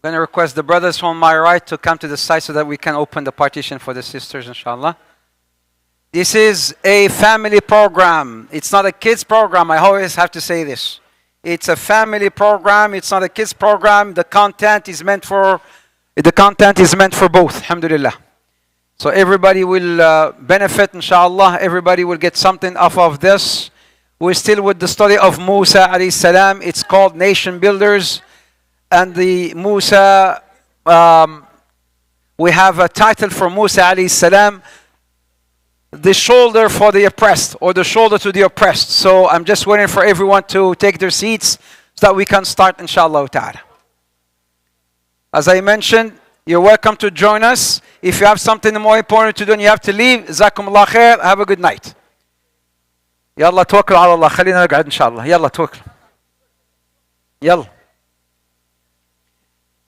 I'm going to request the brothers from my right to come to the side so that we can open the partition for the sisters, inshallah. This is a family program. It's not a kids program. I always have to say this. It's a family program. It's not a kids program. The content is meant for both. Alhamdulillah. So everybody will benefit, inshallah. Everybody will get something off of this. We're still with the story of Musa alayhi salam. It's called Nation Builders. And the Musa, we have a title for Musa alayhi salam, the shoulder for the oppressed, or the shoulder to the oppressed. So I'm just waiting for everyone to take their seats so that we can start, inshallah ta'ala. As I mentioned, you're welcome to join us. If you have something more important to do and you have to leave, Jazakumullah khair, have a good night. Yalla tawakkal ala Allah, khalina naq'ad inshallah. Yalla tawakkal. Yalla.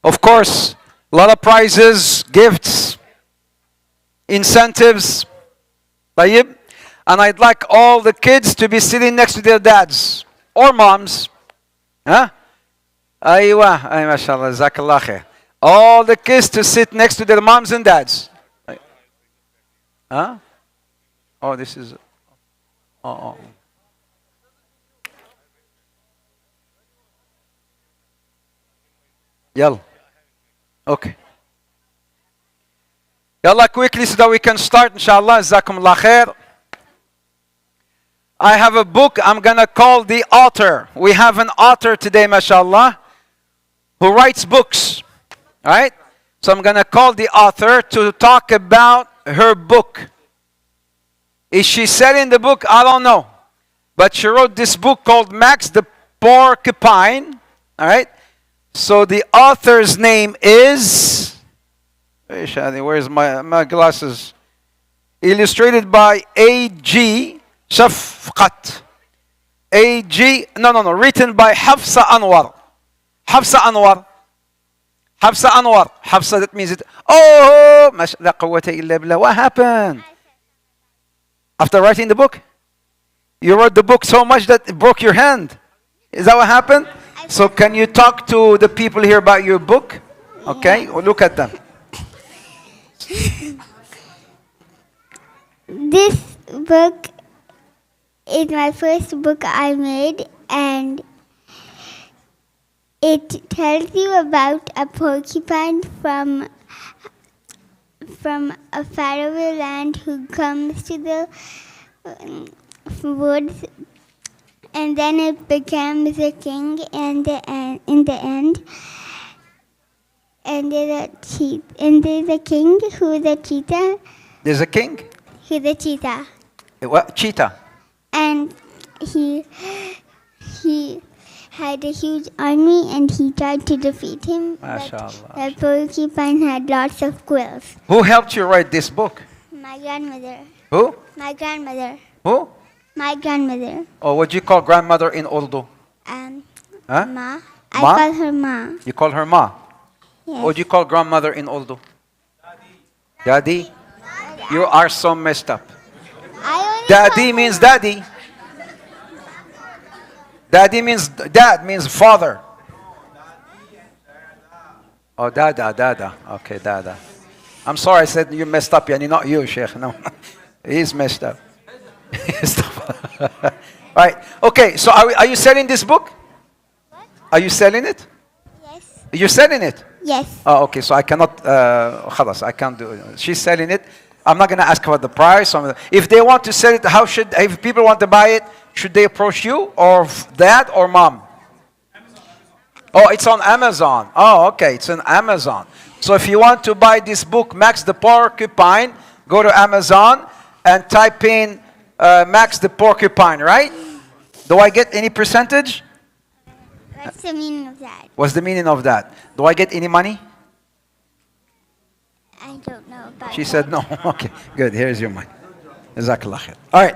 Of course, a lot of prizes, gifts, incentives. And I'd like all the kids to be sitting next to their dads or moms. Huh? Aywa, ay mashallah, jazakallah khair. All the kids to sit next to their moms and dads. Huh? Oh, this is... Oh. Yalla. Okay. Yalla, quickly so that we can start, inshallah. Jazakumullah khair. I have a book I'm going to call the author. We have an author today, mashallah, who writes books. Alright? So I'm going to call the author to talk about her book. Is she selling the book? I don't know. But she wrote this book called Max the Porcupine. Alright? So the author's name is... Where's my glasses? Illustrated by A.G. Shafqat. A.G. No. Written by Hafsa Anwar. Hafsa Anwar. Hafsa Anwar. Hafsa, that means it. Oh! La quwwata illa billah. What happened? After writing the book? You wrote the book so much that it broke your hand. Is that what happened? So can you talk to the people here about your book? Okay, well, look at them. This book is my first book I made, and it tells you about a porcupine from a faraway land who comes to the woods, and then it becomes a king in the end. And there's a king who's a cheetah. There's a king? He's a cheetah. What? Cheetah? And he had a huge army, and he tried to defeat him. MashaAllah. But the porcupine had lots of quills. Who helped you write this book? My grandmother. Who? My grandmother. Who? My grandmother. Oh, what do you call grandmother in Urdu? Huh? Ma? Ma. I call her Ma. You call her Ma? Yes. What do you call grandmother in Urdu? Daddy? You are so messed up. Daddy means daddy. Daddy means dad, means father. Oh, dada. Okay, dada. I'm sorry I said you messed up, yani not you, Sheikh. No, he's messed up. All right. Okay, so are you selling this book? What? Are you selling it? Yes. You're selling it? Yes. Oh, okay, so I cannot, khalas, I can't do it. She's selling it. I'm not going to ask about the price. If they want to sell it, if people want to buy it, should they approach you or dad or mom? Oh, it's on Amazon. Oh, okay, it's on Amazon. So if you want to buy this book, Max the Porcupine, go to Amazon and type in Max the Porcupine, right? Do I get any percentage? What's the meaning of that? What's the meaning of that? Do I get any money? I don't know about She said no. Okay, good. Here's your money. Jazakallah khair. All right.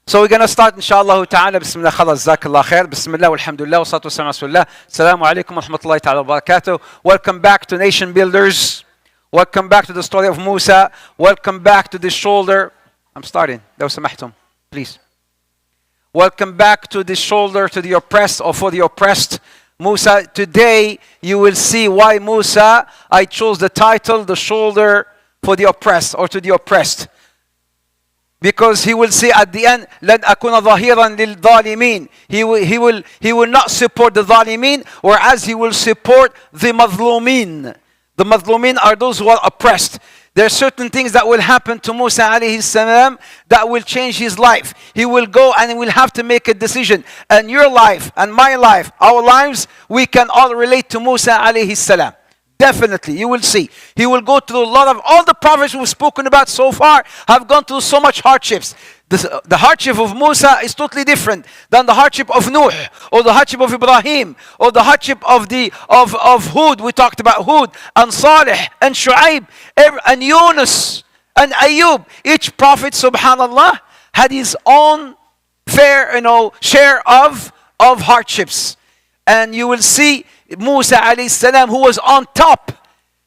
So we're going to start inshallah ta'ala. Bismillah khalas. Jazakallah khair. Bismillah walhamdulillah wa salatu wa salam rasulullah. Assalamu alaikum wa rahmatullahi ta'ala wa barakatuh. Welcome back to Nation Builders. Welcome back to the story of Musa. Welcome back to the shoulder. I'm starting. لو سمحتم, please. Welcome back to the shoulder to the oppressed or for the oppressed. Musa, today you will see why Musa, I chose the title, the shoulder for the oppressed or to the oppressed. Because he will say at the end, لَنْ أَكُونَ ظَهِيرًا لِلظَّالِمِينَ. He will not support the ظالمين, whereas he will support the مظلومين. The مظلومين are those who are oppressed. There are certain things that will happen to Musa alayhi salam that will change his life. He will go and he will have to make a decision. And your life and my life, our lives, we can all relate to Musa alayhi salam. Definitely, you will see. He will go through a lot of, all the prophets we've spoken about so far have gone through so much hardships. The hardship of Musa is totally different than the hardship of Nuh, or the hardship of Ibrahim, or the hardship of Hud. We talked about Hud, and Salih, and Shu'aib, and Yunus, and Ayub. Each prophet, subhanallah, had his own fair, share of hardships. And you will see Musa alayhi salam, who was on top,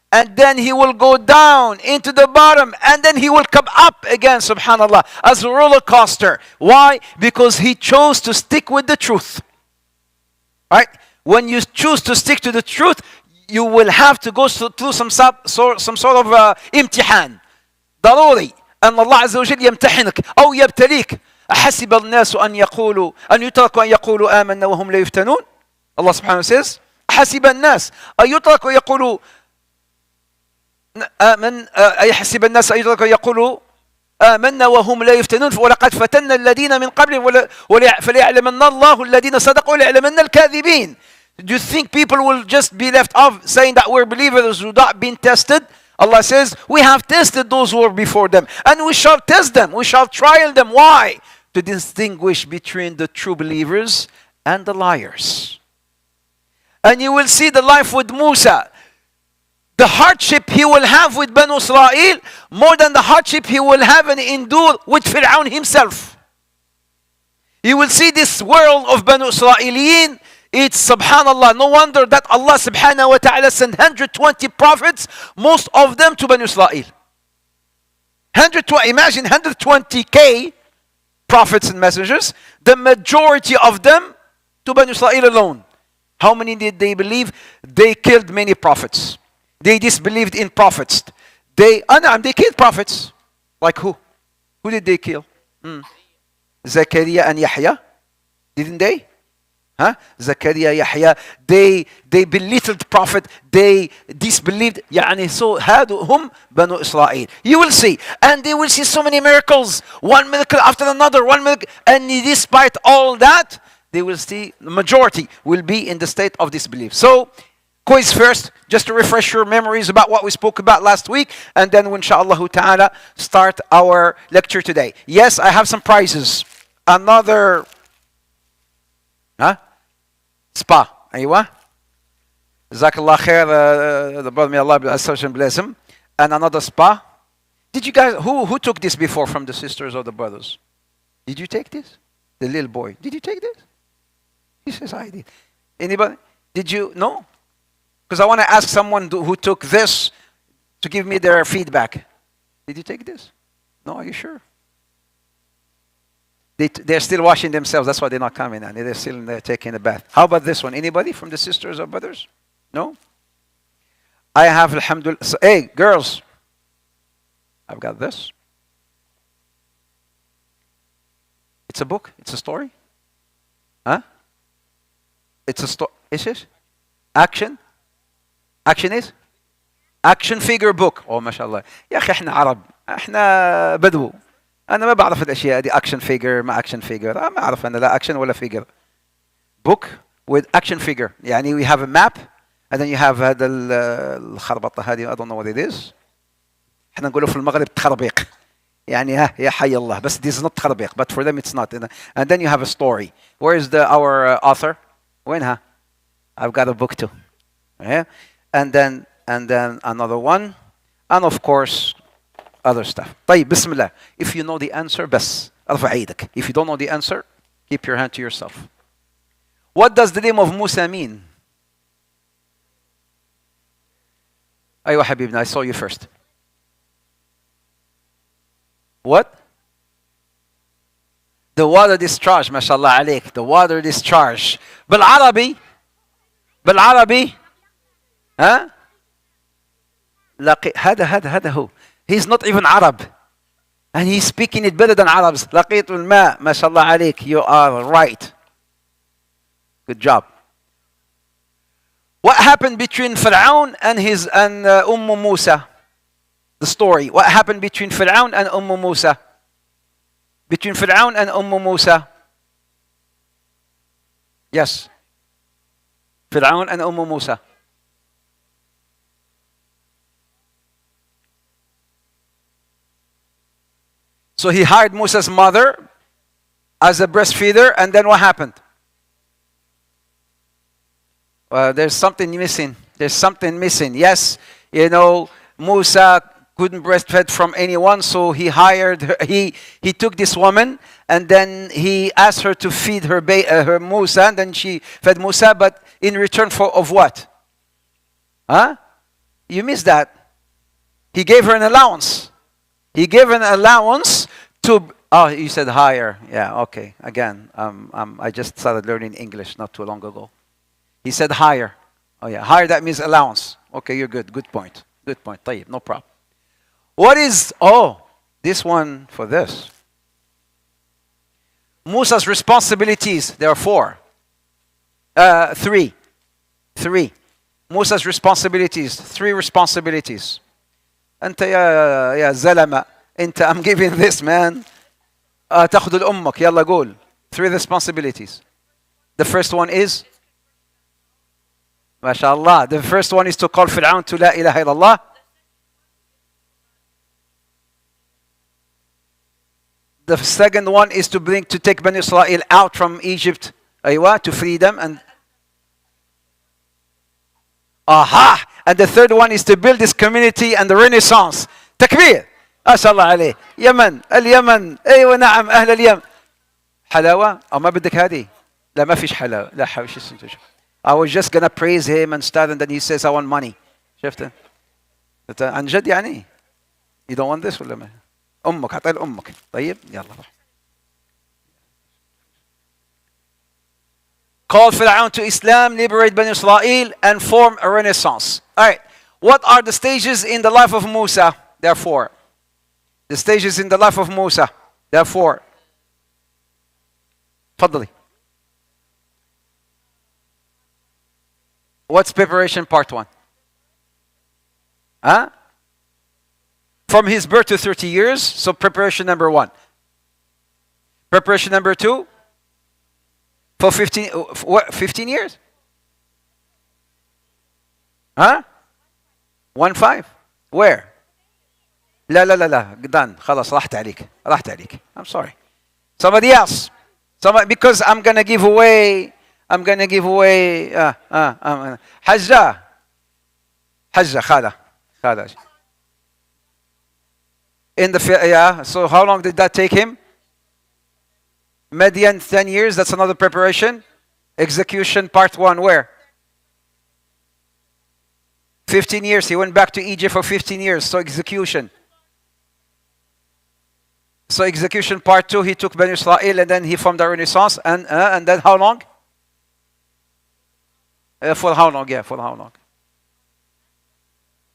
and then he will go down into the bottom, and then he will come up again, subhanallah, as a roller coaster. Why? Because he chose to stick with the truth. Right? When you choose to stick to the truth, you will have to go through some sort of imtihan. ضروري أن الله عز وجل يمتحنك أو يبتليك. أحسب الناس أن يتركوا أن يقولوا آمنا وهم لا يفتنون. Allah subhanahu wa ta'ala says, حسب الناس أن يتركوا يقولوا أيحسب الناس أن يتركوا يقولوا آمنا وهم لا يفتنون ولقد فتنا الذين من قبلهم فليعلمن الله الذين صدقوا وليعلمن الكاذبين. Do you think people will just be left off saying that we're believers without being tested? Allah says, we have tested those who were before them, and we shall test them, we shall trial them. Why? To distinguish between the true believers and the liars. And you will see the life with Musa. The hardship he will have with Banu Israel more than the hardship he will have and endure with Fir'aun himself. You will see this world of Banu Israeliyin. It's subhanallah, no wonder that Allah subhanahu wa ta'ala sent 120 prophets, most of them to Banu Israel. Imagine 120k prophets and messengers, the majority of them to Banu Israel alone. How many did they believe? They killed many prophets. They disbelieved in prophets. They killed prophets. Like who? Who did they kill? Zakaria and Yahya. Didn't they? Zakaria, Yahya. They belittled prophet. They disbelieved. So هادهم بنو إسرائيل. You will see. And they will see so many miracles. One miracle after another. One miracle. And despite all that, they will see, the majority will be in the state of disbelief. So, quiz first, just to refresh your memories about what we spoke about last week, and then inshallah ta'ala start our lecture today. Yes, I have some prizes. Another spa. Aywa. Jazakallah khair, the brother, may Allah bless him. And another spa. Did you guys, who took this before from the sisters or the brothers? Did you take this? The little boy. Did you take this? He says, I did. Anybody? Did you? No? Because I want to ask someone who took this to give me their feedback. Did you take this? No, are you sure? They're still washing themselves. That's why they're not coming. And they're still in there taking a bath. How about this one? Anybody from the sisters or brothers? No? I have, alhamdulillah. So, hey, girls. I've got this. It's a book. It's a story. Huh? It's a story. Is it? Action? Action is? Action figure book. Oh, mashallah. يا أخي إحنا عرب. إحنا بدو. أنا ما بعرف الأشياء دي. Action figure ما action figure. ما أعرف أنا لا action ولا figure. Book with action figure. يعني we have a map and then you have هذا الخربطة هذه. I don't know what it is. إحنا نقوله في المغرب تخربيق. يعني يا حي الله. بس this is not تخربيق. But for them it's not. And then you have a story. Where is our author? وينها? I've got a book too. Yeah? And then another one. And of course, other stuff. طيب, Bismillah. If you know the answer, بس ارفع ايدك. If you don't know the answer, keep your hand to yourself. What does the name of Musa mean? أيوة حبيبنا, I saw you first. What? The water discharge, mashallah عليك. The water discharge. بالعربي بالعربي ها هذا هو. He's not even Arab and he's speaking it better than Arabs. لقيت الماء ما شاء الله عليك. You are right. Good job. What happened between Fir'aun and Musa? The story. What happened between Fir'aun and Musa? Between Fir'aun and Musa. Yes. Fir'aun and Musa. So he hired Musa's mother as a breastfeeder, and then what happened? There's something missing. There's something missing. Yes, you know, Musa couldn't breastfeed from anyone, so he hired her. He took this woman, and then he asked her to feed her Musa, and then she fed Musa, but in return of what? Huh? You missed that. He gave her an allowance. He gave an allowance to. Oh, you said hire. Yeah, okay. Again, I just started learning English not too long ago. He said hire. Oh yeah, hire, that means allowance. Okay, you're good. Good point. Good point. طيب, no problem. What is, this one for this. Musa's responsibilities, there are four. Three. Musa's responsibilities, three responsibilities. أنت يا زلمة, أنت, I'm giving this, man. تأخذ الأمك, يلا قول. Three responsibilities. The first one is, MashaAllah, the first one is to call Fir'aun to La ilaha illallah. The second one is to take Bani Israel out from Egypt, to free them. And and the third one is to build this community and the Renaissance. Takbir. ما شاء الله عليه. يمن, اليمن, ايوه نعم, اهل اليمن. حلاوة او ما بدك هذه؟ لا ما فيش حلاوة. لا حول ولا. I was just gonna praise him and start, and then he says I want money. شفت؟ عن جد يعني. You don't want this ولا ما؟ أمك حطي لأمك. طيب يلا روح. Call Fir'aun to Islam, liberate Bani Israel, and form a renaissance. All right. What are the stages in the life of Musa? Therefore, the stages in the life of Musa. Therefore, تفضلي. What's preparation part one? Huh? From his birth to 30 years, so preparation number one. Preparation number two, for 15 years? Huh? 1-5. Where? لا done. خلاص راحت عليك. I'm sorry. Somebody else. Because I'm gonna give away حجة خالة. So how long did that take him? Median 10 years, that's another preparation. Execution part one, where? 15 years, he went back to Egypt for 15 years, so execution. So execution part two, he took Bani Israel and then he formed the Renaissance, and then how long? For how long? Yeah, for how long?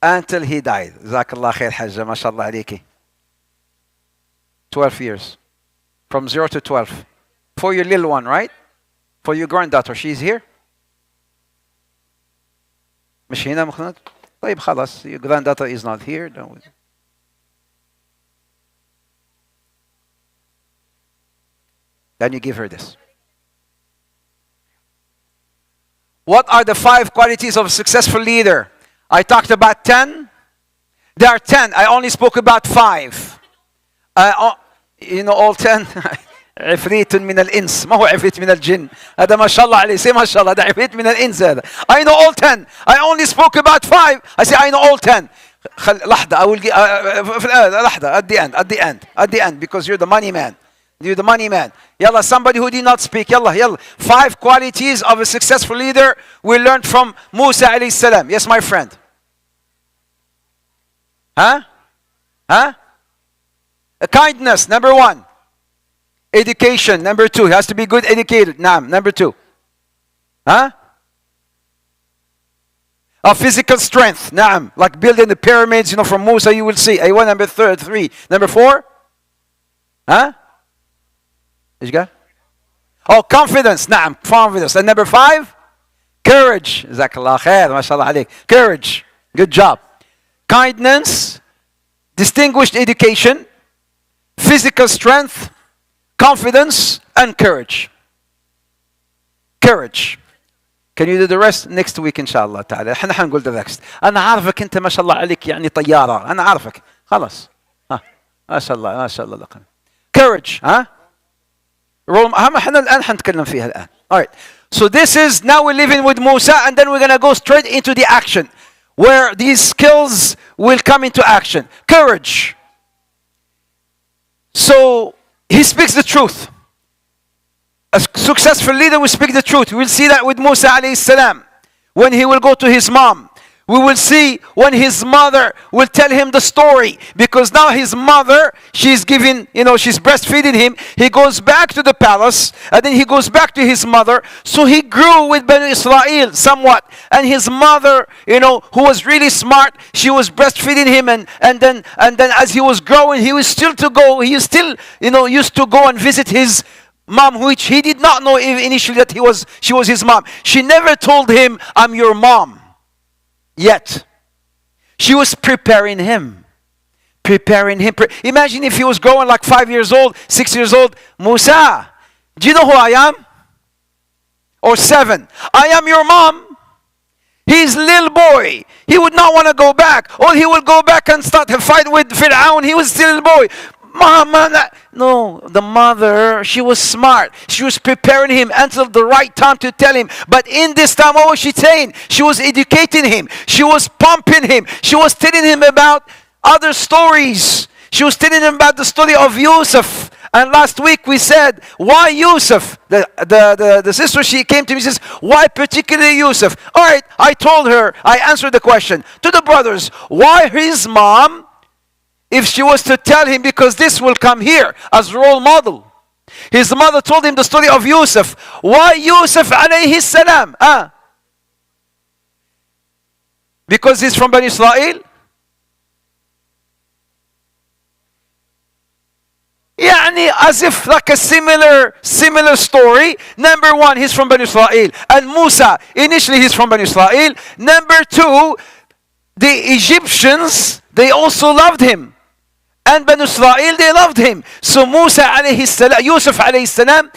Until he died. Jazakallah khair hajja, mashallah alayki. 12 years. From 0 to 12. For your little one, right? For your granddaughter, she's here? مش هنا مخنط؟ طيب خلاص, your granddaughter is not here. Don't we? Then you give her this. What are the 5 qualities of a successful leader? I talked about 10. There are 10. I only spoke about 5. You know all 10. عفريت من الإنس, ما هو عفريت من الجن. هذا ما شاء الله عليه. Say ما شاء الله, ده عفريت من الإنس هذا. I know all 10. I only spoke about 5. I say I know all 10. لحظة, I will give, لحظة, at the end, because you're the money man. You're the money man. Yalla, somebody who did not speak. Yalla. 5 qualities of a successful leader we learned from Musa alayhi salam. Yes, my friend. Kindness, number 1. Education, number 2. He has to be good educated. Naam, number 2. Of physical strength. Naam. Like building the pyramids, from Musa you will see. Aywa, number 3. Number 4? Huh? Did you go? Oh, confidence. Naam. Confidence. And number 5? Courage. Jazakallah khair. MashaAllah alayk. Courage. Good job. Kindness. Distinguished education. Physical strength. Confidence. And courage. Courage. Can you do the rest next week إن شاء الله تعالى. احنا حنقول the next. أنا عارفك أنت ما شاء الله عليك يعني طيارة. أنا عارفك. خلاص. ما شاء الله ما شاء الله لكم. Courage. ها؟ احنا الآن حنتكلم فيها الآن. Alright. So this is, now we're living with Musa, and then we're going to go straight into the action where these skills will come into action. Courage. So he speaks the truth. A successful leader will speak the truth. We'll see that with Musa alayhi salam. When he will go to his mom. We will see when his mother will tell him the story. Because now his mother, she's giving, she's breastfeeding him. He goes back to the palace. And then he goes back to his mother. So he grew with Bani Israel somewhat. And his mother, who was really smart, she was breastfeeding him. And then as he was growing, he was still to go. He was still, used to go and visit his mom, which he did not know initially that she was his mom. She never told him, I'm your mom. Yet. She was preparing him. Imagine if he was growing like 5 years old, 6 years old. Musa, do you know who I am? Or 7. I am your mom. He's a little boy. He would not want to go back. Or he will go back and start a fight with Fir'aun. He was still a little boy. Mama, no, the mother, she was smart. She was preparing him until the right time to tell him. But in this time, what was she saying? She was educating him. She was pumping him. She was telling him about other stories. She was telling him about the story of Yusuf. And last week we said, why Yusuf? The sister, she came to me and says, why particularly Yusuf? All right, I told her, I answered the question. To the brothers, why his mom? If she was to tell him, because this will come here as role model. His mother told him the story of Yusuf. Why Yusuf alayhi salam? Because he's from Bani Israel? Yani as if like a similar story. Number 1, he's from Bani Israel. And Musa, initially he's from Bani Israel. Number 2, the Egyptians, they also loved him. And Banu Israel, they loved him. So Musa alayhi salam, Yusuf alayhi salam,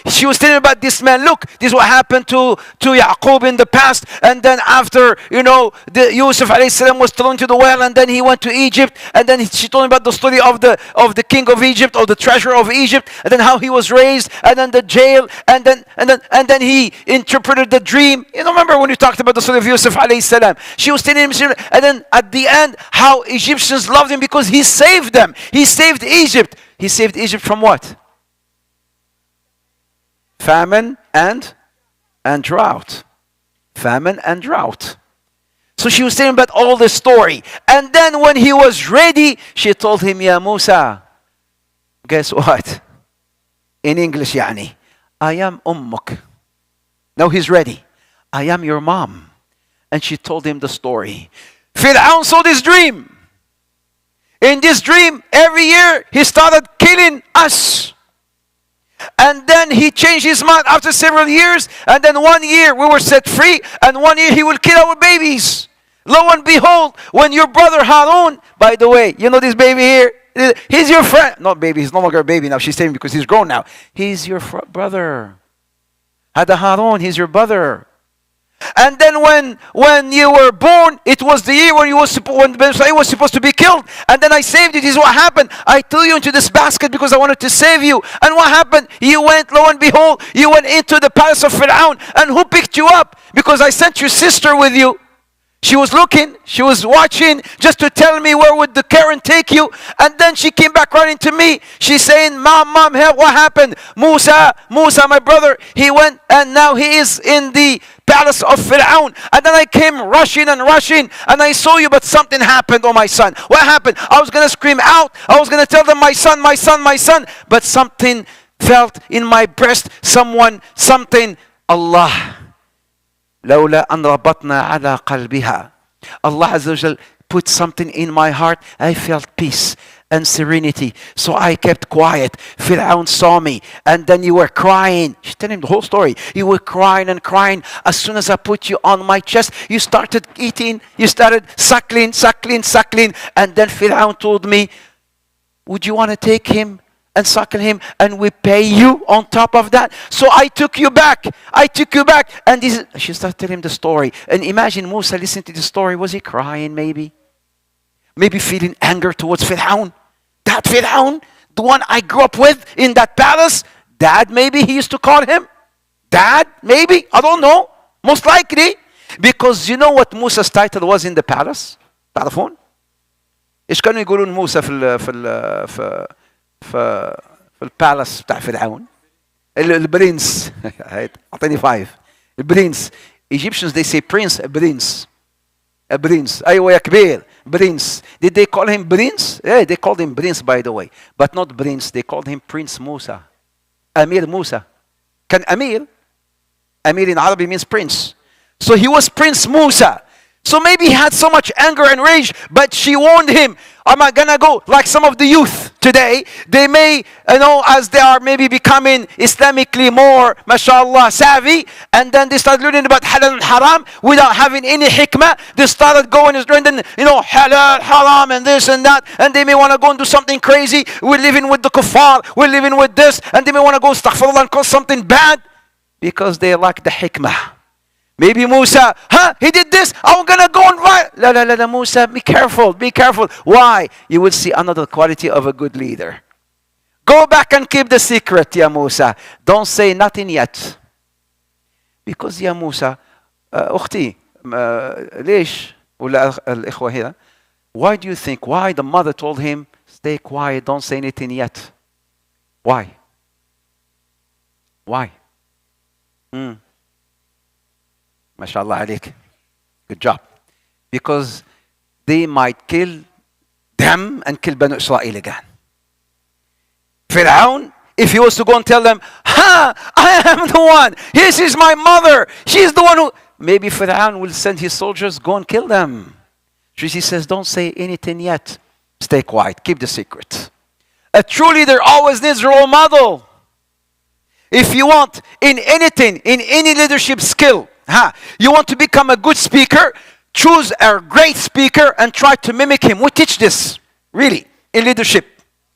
she was telling about this man. Look, this is what happened to Yaqub in the past. And then after, the Yusuf alayhi salam was thrown to the well, and then he went to Egypt. And then she told him about the story of the king of Egypt, of the treasurer of Egypt, and then how he was raised, and then the jail, and then he interpreted the dream. Remember when we talked about the story of Yusuf alayhi salam? She was telling him, and then at the end, how Egyptians loved him because he saved them. He saved Egypt. He saved Egypt from what? Famine and drought. Famine and drought. So she was telling about all the story. And then when he was ready, she told him, Ya Musa, guess what? In English, yani, I am ummuk. Now he's ready. I am your mom. And she told him the story. Fir'aun saw this dream. In this dream, every year, he started killing us. And then he changed his mind after several years. And then 1 year, we were set free. And 1 year, he will kill our babies. Lo and behold, when your brother Harun, by the way, this baby here? He's your friend. Not baby, he's no longer a baby now. She's saying because he's grown now. He's your brother. Hada Harun, he's your brother. And then when you were born, it was the year when Ben Israel was supposed to be killed. And then I saved you. This is what happened. I threw you into this basket because I wanted to save you. And what happened? You went, lo and behold, you went into the palace of Fir'aun. And who picked you up? Because I sent your sister with you. She was looking, she was watching just to tell me where would the Karen take you. And then she came back running to me. She's saying, Mom, help, what happened? Musa, my brother, he went and now he is in the palace of Fir'aun. And then I came rushing and and I saw you, but something happened, oh my son. What happened? I was going to scream out. I was going to tell them, my son. But something felt in my breast, something, Allah. لولا أن ربطنا على قلبها. Allah Azza wa Jal put something in my heart. I felt peace and serenity. So I kept quiet. Fir'aun saw me. And then you were crying. She's telling him the whole story. You were crying and crying. As soon as I put you on my chest, you started eating. You started suckling. And then Fir'aun told me, would you want to take him and suckle him, and we pay you on top of that? So I took you back. And she started telling him the story. And imagine Musa listening to the story. Was he crying maybe? Maybe feeling anger towards Fir'aun. That Fir'aun, the one I grew up with in that palace. Dad, maybe he used to call him. Dad, maybe. I don't know. Most likely. Because you know what Musa's title was in the palace? تعرفون؟ إيش كانوا يقولون موسى في البالاس بتاع فرعون؟ البرنس. أعطيني 5. البرنس. Egyptians they say prince, a prince. A prince. أيوة يا كبير. Prince. Did they call him prince? Yeah, they called him prince by the way. But not prince. They called him Prince Musa. Amir Musa. Can Amir? Amir in Arabic means prince. So he was Prince Musa. So maybe he had so much anger and rage, but she warned him, am I gonna go? Like some of the youth today, they may, as they are maybe becoming Islamically more, mashallah, savvy, and then they start learning about halal and haram without having any hikmah. They started going and learning, halal, haram, and this and that, and they may want to go and do something crazy. We're living with the kuffar, we're living with this, and they may want to go astaghfirullah and call something bad because they lack the hikmah. Maybe Musa, he did this, I'm gonna go and fight. La, Musa, be careful. Why? You will see another quality of a good leader. Go back and keep the secret, ya Musa. Don't say nothing yet. Because ya Musa, أختي, ليش ولا الإخوة هنا? Why do you think, why the mother told him, stay quiet, don't say anything yet? Why? MashaAllah عليك. Good job. Because they might kill them and kill Banu Israel again. Fir'aun, if he was to go and tell them, I am the one. This is my mother. She's the one who... Maybe Fir'aun will send his soldiers, go and kill them. She says, don't say anything yet. Stay quiet. Keep the secret. A true leader always needs a role model. If you want, in anything, in any leadership skill, you want to become a good speaker, choose a great speaker and try to mimic him. We teach this, really, in leadership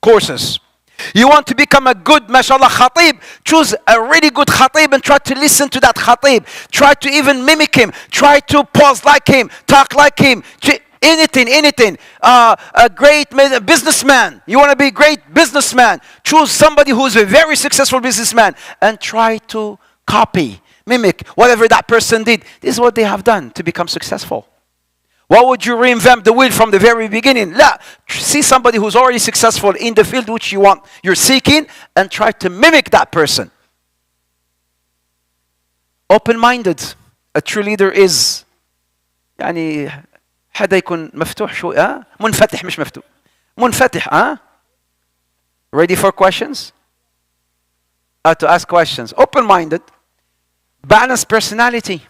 courses. You want to become a good, mashallah, khatib, choose a really good khatib and try to listen to that khatib. Try to even mimic him. Try to pause like him, talk like him. Anything. A great businessman. You want to be a great businessman. Choose somebody who's a very successful businessman and try to copy, mimic whatever that person did. This is what they have done to become successful. Why would you reinvent the wheel from the very beginning? See somebody who's already successful in the field which you're seeking, and try to mimic that person. Open-minded. A true leader is يعني حدا يكون مفتوح شوي منفتح مش مفتوح منفتح Ready for questions? To ask questions. Open-minded. Balanced personality.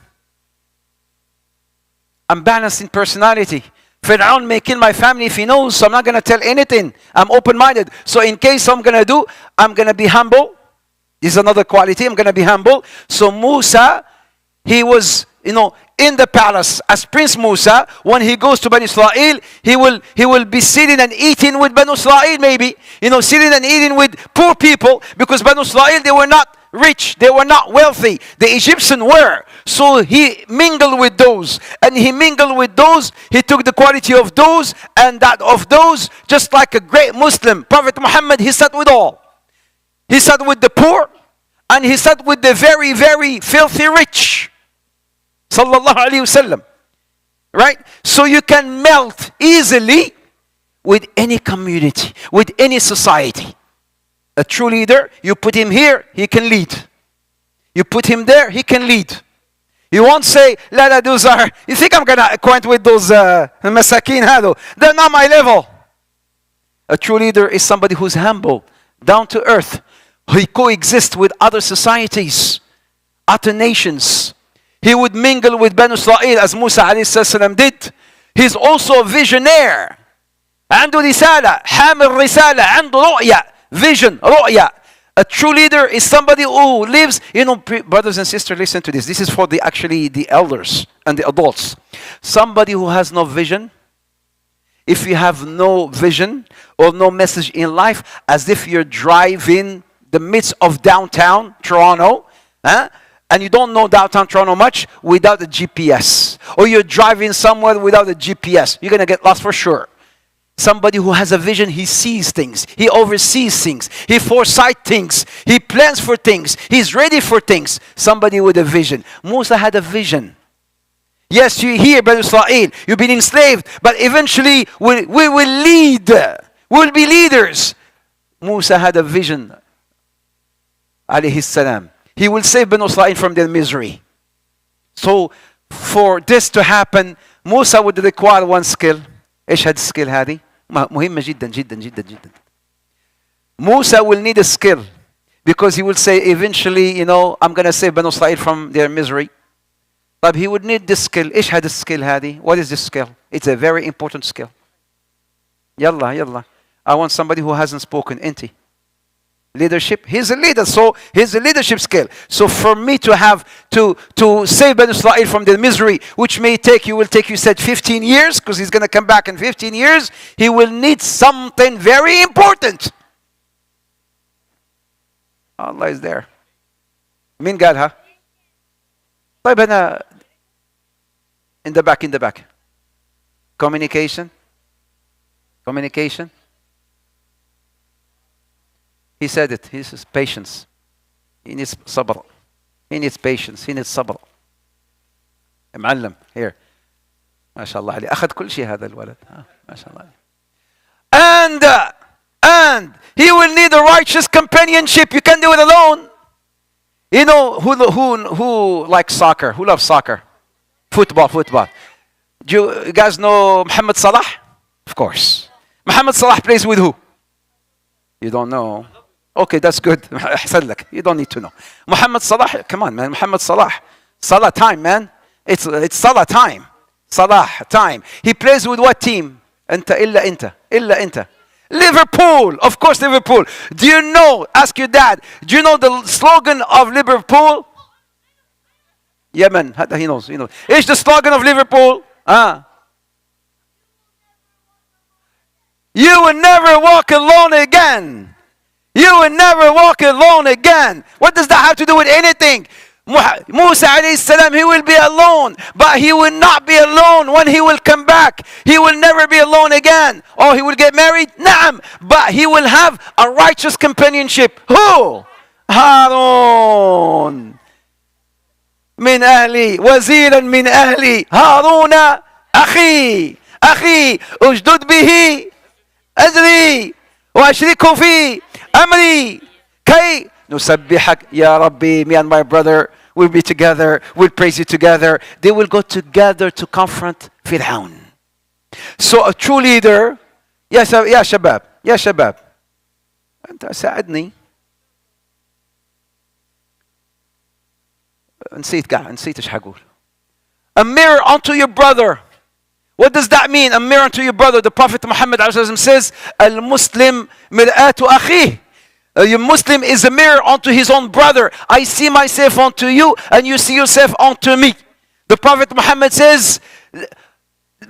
I'm balanced in personality. Fir'aun may kill my family if he knows, so I'm not going to tell anything. I'm open-minded. So in case I'm going to do, I'm going to be humble. This is another quality. I'm going to be humble. So Musa, he was, in the palace as Prince Musa. When he goes to Banu Israel, he will be sitting and eating with Banu Israel maybe. Sitting and eating with poor people, because Banu Israel, they were not rich, they were not wealthy. The Egyptians were. So he mingled with those. And he took the quality of those and that of those, just like a great Muslim. Prophet Muhammad, he sat with all. He sat with the poor, and he sat with the very, very filthy rich. Sallallahu Alaihi Wasallam. Right? So you can melt easily with any community, with any society. A true leader, you put him here, he can lead. You put him there, he can lead. You won't say, those are, you think I'm going to acquaint with those masakin hado? They're not my level. A true leader is somebody who's humble, down to earth. He coexists with other societies, other nations. He would mingle with Banu Israel as Musa alayhi salam did. He's also a visionaire. عنده رسالة. حامل رسالة. عنده رؤية. Vision. رؤية. A true leader is somebody who lives, brothers and sisters, listen to this. This is for the elders and the adults. Somebody who has no vision, if you have no vision or no message in life, as if you're driving the midst of downtown Toronto, and you don't know downtown Toronto much without a GPS. Or you're driving somewhere without a GPS. You're going to get lost for sure. Somebody who has a vision, he sees things. He oversees things. He foresight things. He plans for things. He's ready for things. Somebody with a vision. Musa had a vision. Yes, you hear, Banu Israel, you've been enslaved, but eventually we will lead. We'll be leaders. Musa had a vision. Alayhi salam. He will save Banu Israel from their misery. So, for this to happen, Musa would require one skill. ايش هذه السكيل هذه؟ مهمة جدا جدا جدا جدا. Musa will need a skill because he will say eventually, I'm going to save Banu Israel from their misery. But he would need this skill. ايش هذه السكيل هذه? What is this skill? It's a very important skill. يلا يلا. I want somebody who hasn't spoken. انتي. Leadership. He's a leader, so he's a leadership skill. So for me to have to save Banu Israel from their misery, which will take you said 15 years, because he's going to come back in 15 years, he will need something very important. Allah is there. مين قالها؟ طيب أنا in the back. Communication. He said it. He says patience. He needs sabr. He needs patience. He needs sabr. معلم here. ما شاء الله عليه. أخذ كل شيء هذا الولد. ما شاء الله عليه. And he will need a righteous companionship. You can't do it alone. Who likes soccer? Who loves soccer? Football. Do you guys know Muhammad Salah? Of course. Muhammad Salah plays with who? You don't know. Okay, that's good. You don't need to know. Muhammad Salah, come on, man. Muhammad Salah. Salah time, man. It's Salah time. Salah time. He plays with what team? إلا أنت. Liverpool. Of course, Liverpool. Do you know, ask your dad, do you know the slogan of Liverpool? Yemen. He knows. Is the slogan of Liverpool? You will never walk alone again. You will never walk alone again. What does that have to do with anything? Musa alayhi salam, he will be alone, but he will not be alone when he will come back. He will never be alone again. Oh, he will get married? Naam. But he will have a righteous companionship. Who? Harun. من أهلي وزيرا من أهلي هارون أخي أشدد به أجري وأشركه في أمري كي نسبحك يا ربي. Me and my brother will be together. We'll praise you together. They will go together to confront Fir'aun. So a true leader. يا شباب أنت ساعدني. نسيت إيش حقول. A mirror unto your brother. What does that mean? A mirror unto your brother. The Prophet Muhammad says, Al-Muslim mir'atu akhi. Your Muslim is a mirror unto his own brother. I see myself unto you, and you see yourself unto me. The Prophet Muhammad says,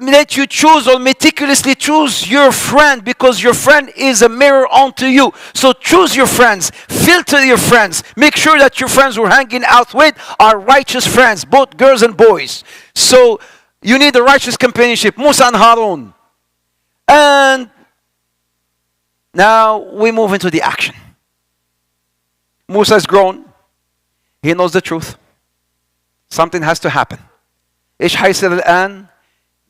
let you choose or meticulously choose your friend, because your friend is a mirror unto you. So choose your friends, filter your friends, make sure that your friends we're hanging out with are righteous friends, both girls and boys. So you need a righteous companionship. Musa and Harun. And now we move into the action. Musa is grown. He knows the truth. Something has to happen. إيش حيصير الآن?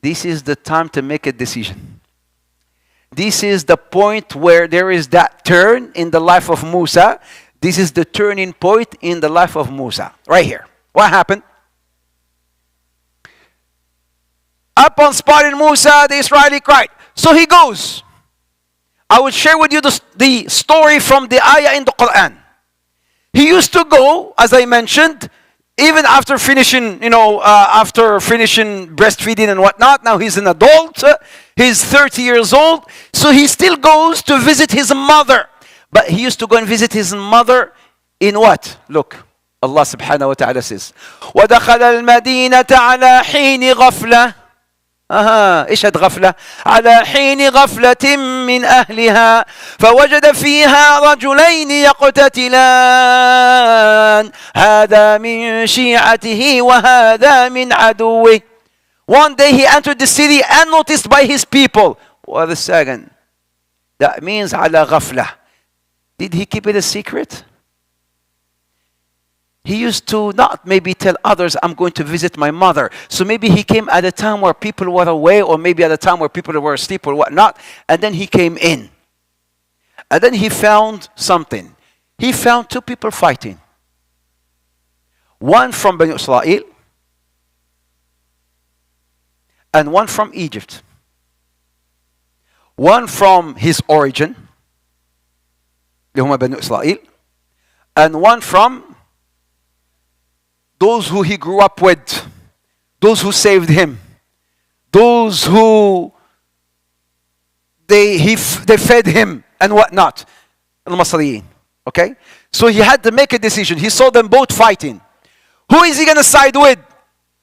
This is the time to make a decision. This is the point where there is that turn in the life of Musa. This is the turning point in the life of Musa. Right here. What happened? Upon spotting Musa, the Israeli cried. So he goes. I will share with you the story from the ayah in the Quran. He used to go, as I mentioned, even after finishing, after finishing breastfeeding and whatnot, now he's an adult. He's 30 years old. So he still goes to visit his mother. But he used to go and visit his mother in what? Look, Allah subhanahu wa ta'ala says, وَدَخَلَ الْمَدِينَةَ عَلَى حِينِ غَفْلَةٍ إيش هاد غفلة؟ على حين غفلة من أهلها فوجد فيها رجلين يقتتلان هذا من شيعته وهذا من عدوه. One day he entered the city unnoticed by his people. Wait a second. That means على غفلة. Did he keep it a secret? He used to not maybe tell others, I'm going to visit my mother. So maybe he came at a time where people were away, or maybe at a time where people were asleep or whatnot. And then he came in. And then he found something. He found two people fighting. One from Bani Israel and one from Egypt. One from his origin, اللي هم Bani Israel, and one from those who he grew up with, those who saved him, those who they fed him and whatnot. Al-Masriyin. Okay? So he had to make a decision. He saw them both fighting. Who is he going to side with?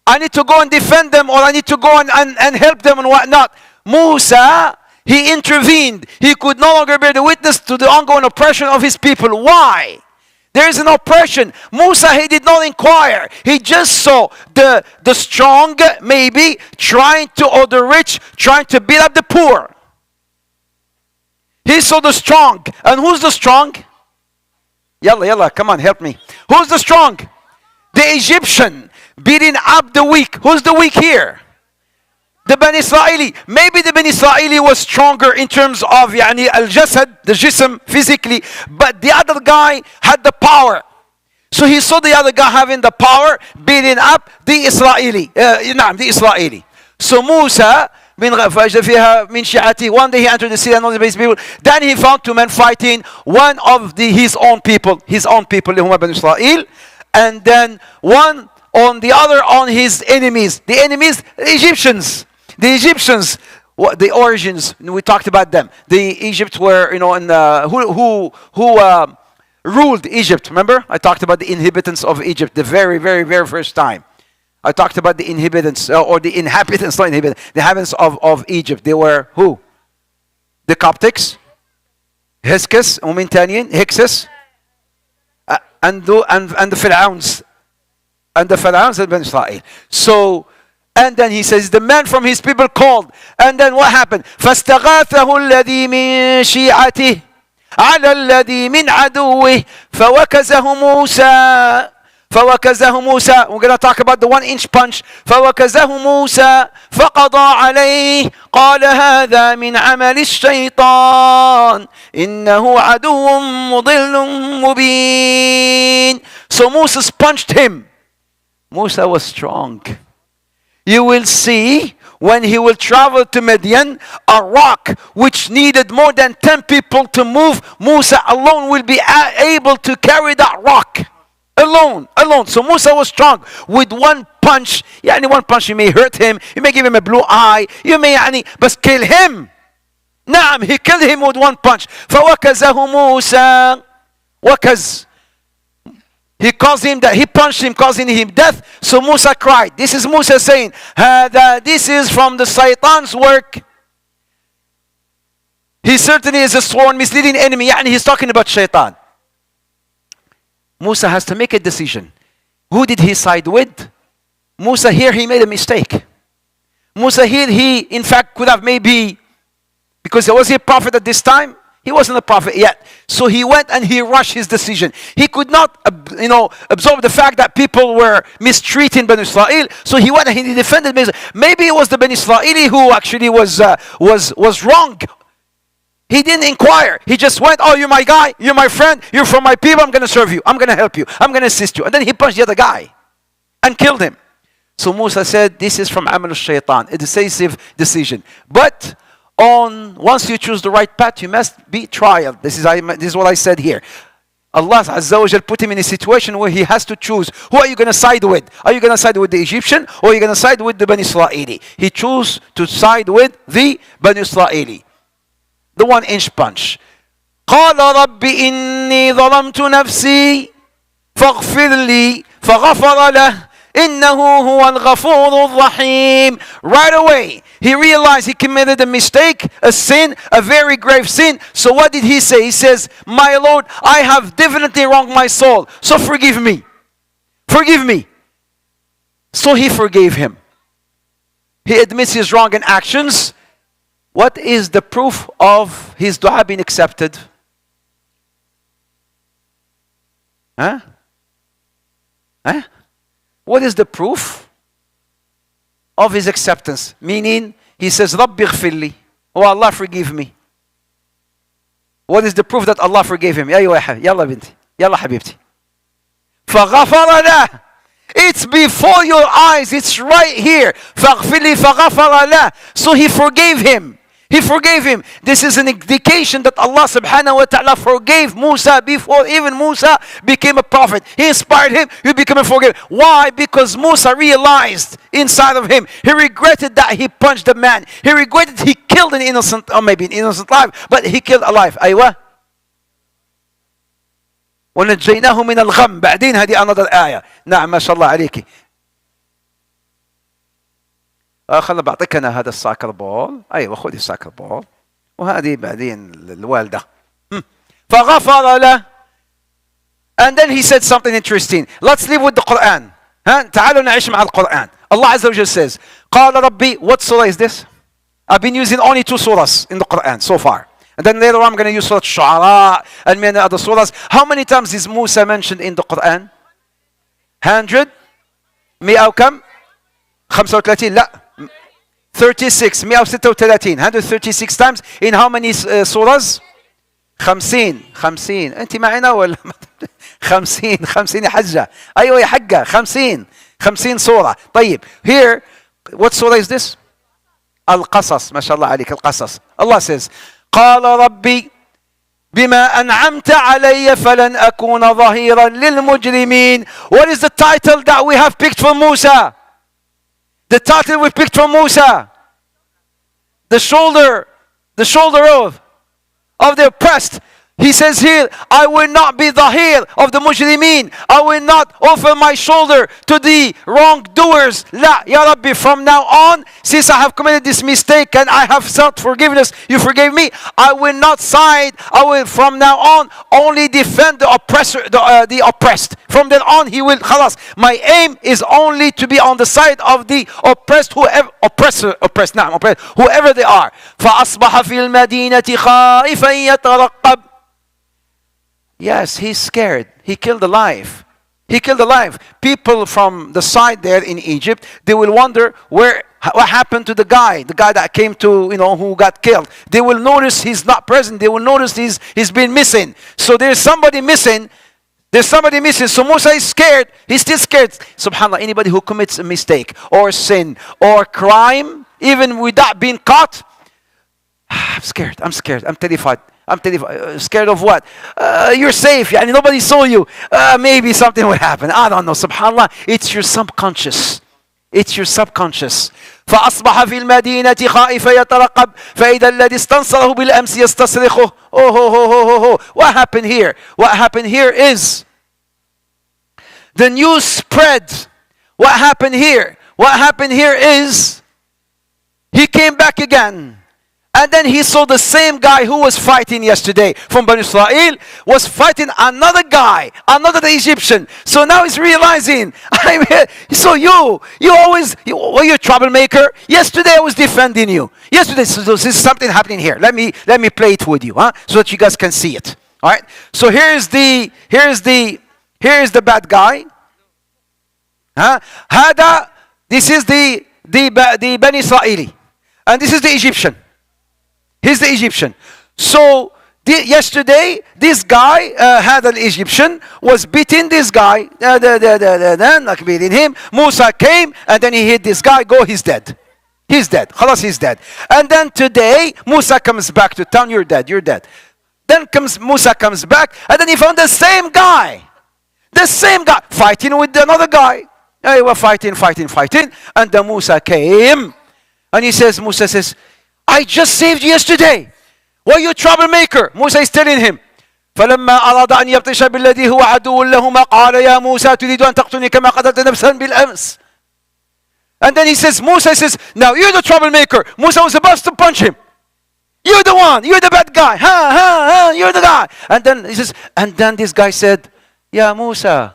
I need to go and defend them, or I need to go and help them and whatnot. Musa, he intervened. He could no longer bear the witness to the ongoing oppression of his people. Why? There is an oppression. Musa, he did not inquire. He just saw the strong, maybe, trying to, or the rich, trying to beat up the poor. He saw the strong. And who's the strong? Yalla, come on, help me. Who's the strong? The Egyptian beating up the weak. Who's the weak here? The Bani Israeli. Maybe the Bani Israeli was stronger in terms of al-jasad, the jism, physically, but the other guy had the power. So he saw the other guy having the power, beating up the Israeli. The Israeli. So Musa, one day he entered the city and all the base people. Then he found two men fighting, one of his own people, Bani Israel, and then one on the other on his enemies. The enemies, the Egyptians. The Egyptians, the origins, we talked about them. The Egypt were, who ruled Egypt. Remember? I talked about the inhabitants of Egypt the very, very, very first time. I talked about the inhabitants, or the inhabitants, not inhabitants, the inhabitants of Egypt. They were who? The Coptics, Hyksos, Hyksos, and the Pharaohs. And the Pharaohs had been Israel. So, and then he says, the man from his people called. And then what happened? فَاسْتَغَاثَهُ الَّذِي مِنْ شِيعَتِهِ عَلَى الَّذِي مِنْ عَدُوِّهِ فَوَكَزَهُ مُوسَى. We're going to talk about the 1-inch punch. فَوَكَزَهُ مُوسَى فَقَضَى عَلَيْهِ قَالَ هَذَا مِنْ عَمَلِ الشَّيْطَانِ إِنَّهُ عَدُوٌ مُضِلٌّ مُبِينٌ. So Moses punched him. Musa was strong. You will see when he will travel to Midian, a rock which needed more than 10 people to move, Musa alone will be able to carry that rock. Alone. So Musa was strong. With one punch, one punch you may hurt him, you may give him a blue eye, you may but kill him. Naam, he killed him with one punch. فَوَكَزَهُ مُوسَى وَكَزْ. He caused him that he punched him, causing him death. So Musa cried. This is Musa saying, this is from the Shaitan's work. He certainly is a sworn misleading enemy. And he's talking about Shaitan. Musa has to make a decision. Who did he side with? Musa here, he made a mistake. Musa here, he in fact could have maybe, because was he a prophet at this time? He wasn't a prophet yet. So he went and he rushed his decision. He could not, absorb the fact that people were mistreating Bani Israel. So he went and he defended Bani Israel. Maybe it was the Bani Israeli who actually was wrong. He didn't inquire. He just went, oh, you're my guy, you're my friend, you're from my people, I'm going to serve you, I'm going to help you, I'm going to assist you. And then he punched the other guy and killed him. So Musa said, this is from Amal al-Shaytan, a decisive decision. But once you choose the right path, you must be trialed. This is what I said here. Allah Azza wa Jal put him in a situation where he has to choose. Who are you going to side with? Are you going to side with the Egyptian or are you going to side with the Bani Israeli? He chose to side with the Bani Israeli. The 1-inch punch. قال رب إني ظلمت نفسي فاغفر لي فغفر له إنه هو الغفور الرحيم. Right away, he realized he committed a mistake, a sin, a very grave sin. So what did he say? He says, my Lord, I have definitely wronged my soul. So forgive me. Forgive me. So he forgave him. He admits his wrong in actions. What is the proof of his dua being accepted? Huh? Huh? What is the proof of his acceptance? Meaning, he says, Rabbi ghfirli. Oh Allah, forgive me. What is the proof that Allah forgave him? Yalla binti. Yalla habibti. فغفر له. It's before your eyes. It's right here. فغفر لي فغفر له. So he forgave him. He forgave him. This is an indication that Allah subhanahu wa ta'ala forgave Musa before even Musa became a prophet. He inspired him, he became a forgiver. Why? Because Musa realized inside of him, he regretted that he punched a man. He regretted he killed an innocent, or maybe an innocent life, but he killed a life. أيوة. ونجيناه من الغم. بعدين هذه another آية. نعم ما شاء الله عليك. خلنا بعطيك انا هذا الساكر بول. ايوه خذي الساكر بول وهذه بعدين الوالده. فغفر له. And then he said something interesting. Let's live with the Quran. تعالوا نعيش مع القرآن. Allah Azza wa Jalla says, قال ربي. What surah is this? I've been using only 2 surahs in the Quran so far. And then later on I'm going to use Surah Shu'ara and many other surahs. How many times is Musa mentioned in the Quran? 100? 100 وكم؟ 35 لا 36 136 136 times in how many surahs? 50 انت معنا ولا 50 يا حجة ايوه يا حجة 50 سورة. طيب here what surah is this? القصص. ما شاء الله عليك القصص. Allah says قال ربي بما أنعمت علي فلن أكون ظهيرا للمجرمين. What is the title that we have picked for Musa? The title we picked from Musa, the shoulder of the oppressed. He says here, I will not be dhahir of the mujrimeen. I will not offer my shoulder to the wrongdoers. La, Ya Rabbi, from now on, since I have committed this mistake and I have sought forgiveness, you forgave me. I will not side. I will from now on only defend the oppressor, the oppressed. From then on, he will, khalas. My aim is only to be on the side of the oppressed, whoever they are. فأصبح في المدينة خائفا يترقب. Yes, he's scared. He killed a life. People from the side there in Egypt, they will wonder what happened to the guy that came to, who got killed. They will notice he's not present. They will notice he's been missing. So there's somebody missing. So Musa is scared. He's still scared. SubhanAllah, anybody who commits a mistake or sin or crime, even without being caught, I'm scared. I'm terrified. Scared of what? You're safe. Nobody saw you. Maybe something will happen. I don't know. SubhanAllah, it's your subconscious. فأصبح في المدينة خائفا يترقب فإذا الذي استنصره بالأمس يستصرخه. What happened here? What happened here is the news spread. What happened here is he came back again. And then he saw the same guy who was fighting yesterday from Bani Israel was fighting another guy, another Egyptian. So now he's realizing, so you're a troublemaker. Yesterday I was defending you. So this is something happening here. Let me play it with you, so that you guys can see it. All right. So here's the bad guy. This is the Bani Israeli, and this is the Egyptian. He's the Egyptian. So yesterday, this guy had an Egyptian, was beating this guy, like beating him. Musa came and then he hit this guy. He's dead. Khalas, he's dead. And then today, Musa comes back to town. You're dead. Then Musa comes back, and then he found the same guy. The same guy fighting with another guy. They were fighting. And then Musa came. And Musa says, I just saved you yesterday. Why you troublemaker? Musa is telling him. فلما أراد أن يبطش بالذي هو عدو لهما قال يا موسى تريد أن تقتلني كما قتلت نفسا بالأمس. And then Musa says, now you're the troublemaker. Musa was about to punch him. You're the one. You're the bad guy. You're the guy. And then this guy said, يا موسى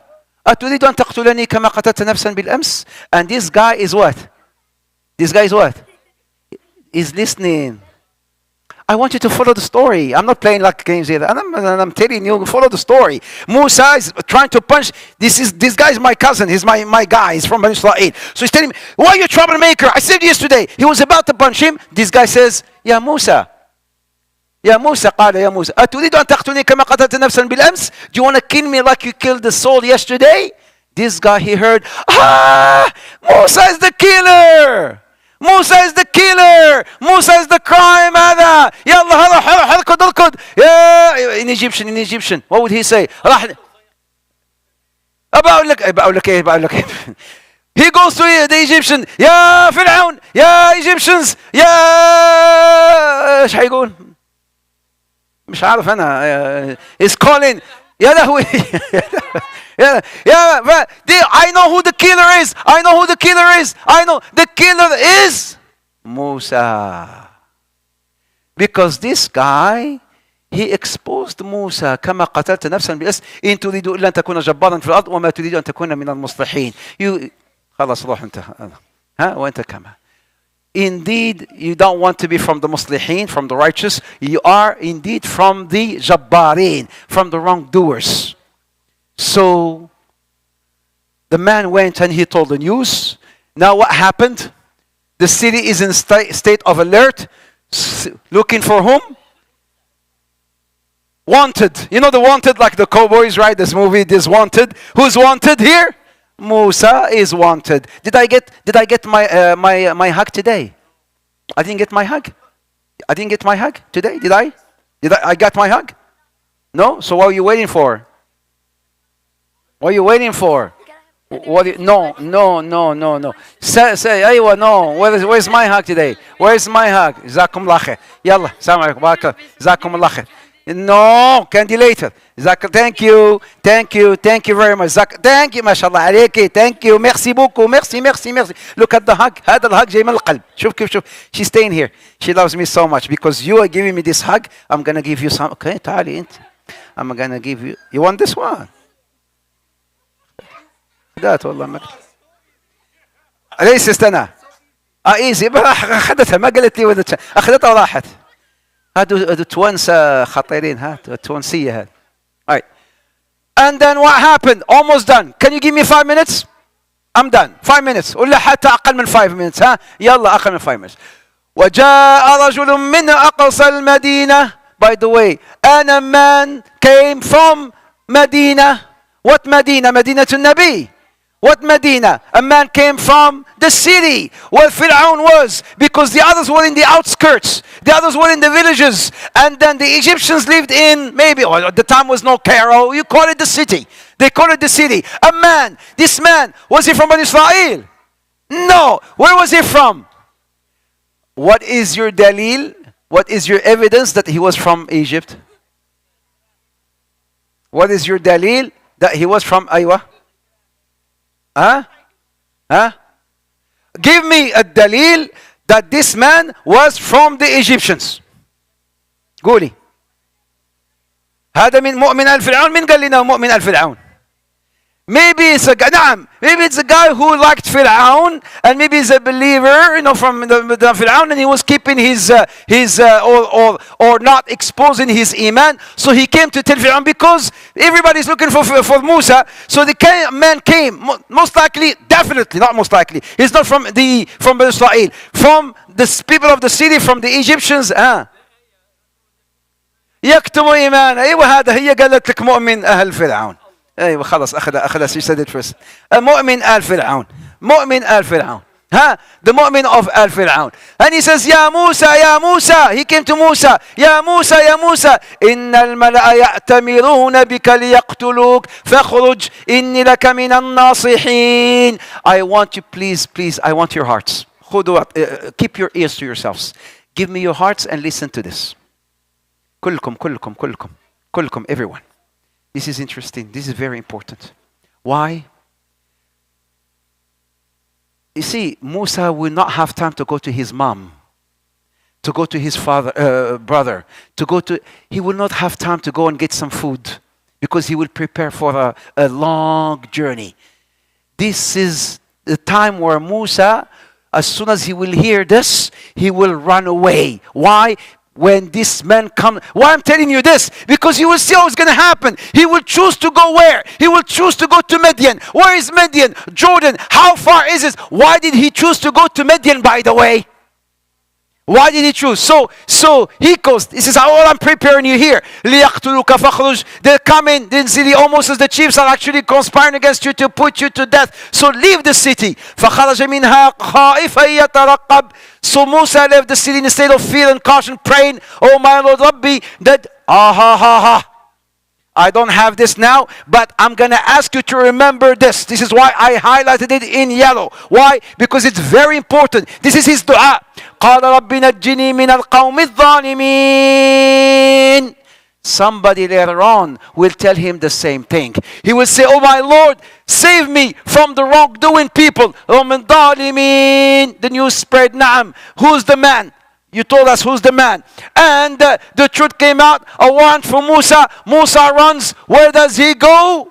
أتريد أن تقتلني كما قتلت نفسا بالأمس. And this guy is what? He's listening. I want you to follow the story. I'm not playing like games here. I'm telling you, follow the story. Musa is trying to punch. This guy is my cousin. He's my guy. He's from Bani Israel. So he's telling me, why are you a troublemaker? I said yesterday. He was about to punch him. This guy says, يا موسى قال يا موسى أتريد أن تقتلني كما قتلت نفسا بالأمس? Do you want to kill me like you killed the soul yesterday? This guy, he heard, Musa is the killer. Musa is the killer. Musa is the crime. هذا يلا هذا اركض in Egyptian what would he say? بقول لك he goes to the Egyptian. يا فرعون يا Egyptians يا ايش حيقول؟ مش عارف أنا. He's calling. يا لهوي. I know who the killer is. I know the killer is Musa. Because this guy, he exposed Musa كما قتلت نفسا بالأمس إن تريد إلا أن تكون جبارا في الأرض وما تريد أن تكون من المصلحين. خلاص روح أنت. وأنت كما. Indeed, you don't want to be from the muslihin, from the righteous. You are indeed from the jabbarin, from the wrongdoers. So the man went and he told the news. Now what happened? The city is in state of alert, looking for whom? Wanted. You know the wanted, like the cowboys, right? This movie, this wanted. Who's wanted here? Musa is wanted. Did I get my hug today? I didn't get my hug. I didn't get my hug today. Did I? I got my hug? No. So what are you waiting for? What are you waiting for? No. Say أيوة no. Where's my hug today? Where's my hug? جزاكم الله خير. يلا السلام عليكم. بارك جزاكم الله خير. No, can do later. Thank you very much. Thank you, mashallah عليكي. Thank you, merci beaucoup, merci. Look at the hug. هذا الهug جاي من القلب. شوف. She's staying here. She loves me so much because you are giving me this hug. I'm gonna give you some. Okay, تعالي انت. I'm gonna give you. You want this one? ذات والله ما. ليش استنى. ايزي اخذتها ما قالت لي وين اخذتها وراحت. هادو توانسة خطيرين التونسية هاد. Alright. And then what happened? Almost done. Can you give me 5 minutes? I'm done. 5 minutes. ولا حتى أقل من 5 minutes. يلا أقل من 5 minutes. وجاء رجل من أقصى المدينة. By the way, and a man came from Medina. What Medina? مدينة النبي. What Medina? A man came from the city where Fir'aun was, because the others were in the outskirts, the others were in the villages, and then the Egyptians lived in, maybe, or at the time was no Cairo, you call it the city. They call it the city. A man, this man, was he from Bani Israel? No. Where was he from? What is your dalil? What is your evidence that he was from Egypt? What is your dalil that he was from Aywa? Give me a dalil that this man was from the Egyptians. قولي. هذا من مؤمن آل فرعون. من قال لنا مؤمن آل فرعون؟ Maybe it's a guy who liked Fir'aun, and maybe he's a believer, from the Fir'aun, and he was keeping his or not exposing his iman. So he came to tell Fir'aun because everybody's looking for Musa. So the man came, most likely, definitely, not most likely. He's not from Bani Israel, from the people of the city, from the Egyptians. يكتم إيمان. أيوة هذا هي قالت لك مؤمن أهل فرعون. ايوه خلاص اخذ she said it first. مؤمن آل فرعون. Huh? The mu'min of Al-Fir'aun. And he says, Ya Musa, Ya Musa. He came to Musa. Ya Musa, Ya Musa. إن الملأ يأتمرون بك ليقتلوك فاخرج إني لك من الناصحين. I want you, please, please, I want your hearts. Keep your ears to yourselves. Give me your hearts and listen to this. كلكم كلكم كلكم كلكم, everyone. This is interesting. This is very important. Why? You see, Musa will not have time to go to his mom, to go to his brother, he will not have time to go and get some food because he will prepare for a long journey. This is the time where Musa, as soon as he will hear this, he will run away. Why? When this man comes, why I'm telling you this? Because you will see what's going to happen. He will choose to go where? He will choose to go to Midian. Where is Midian? Jordan. How far is it? Why did he choose to go to Midian, by the way? Why did he choose? So he goes, this is all I'm preparing you here. لِيَقْتُلُكَ فَخْرُجْ. They're coming, then see, almost as the chiefs are actually conspiring against you to put you to death. So leave the city. فَخَرَجَ مِنْهَا خَائِفًا يَتَرَقَّبْ. So Musa left the city in a state of fear and caution, praying, Oh my Lord Rabbi, that I don't have this now, but I'm going to ask you to remember this. This is why I highlighted it in yellow. Why? Because it's very important. This is his dua. قَالَ رَبِّ نَجِّنِي مِنَ الْقَوْمِ الظَّالِمِينَ. Somebody later on will tell him the same thing. He will say, Oh my Lord, save me from the wrongdoing people. وَمِنْ ظَالِمِينَ. The news spread, Naam. Who's the man? You told us who's the man. And the truth came out. A warrant for Musa. Musa runs. Where does he go?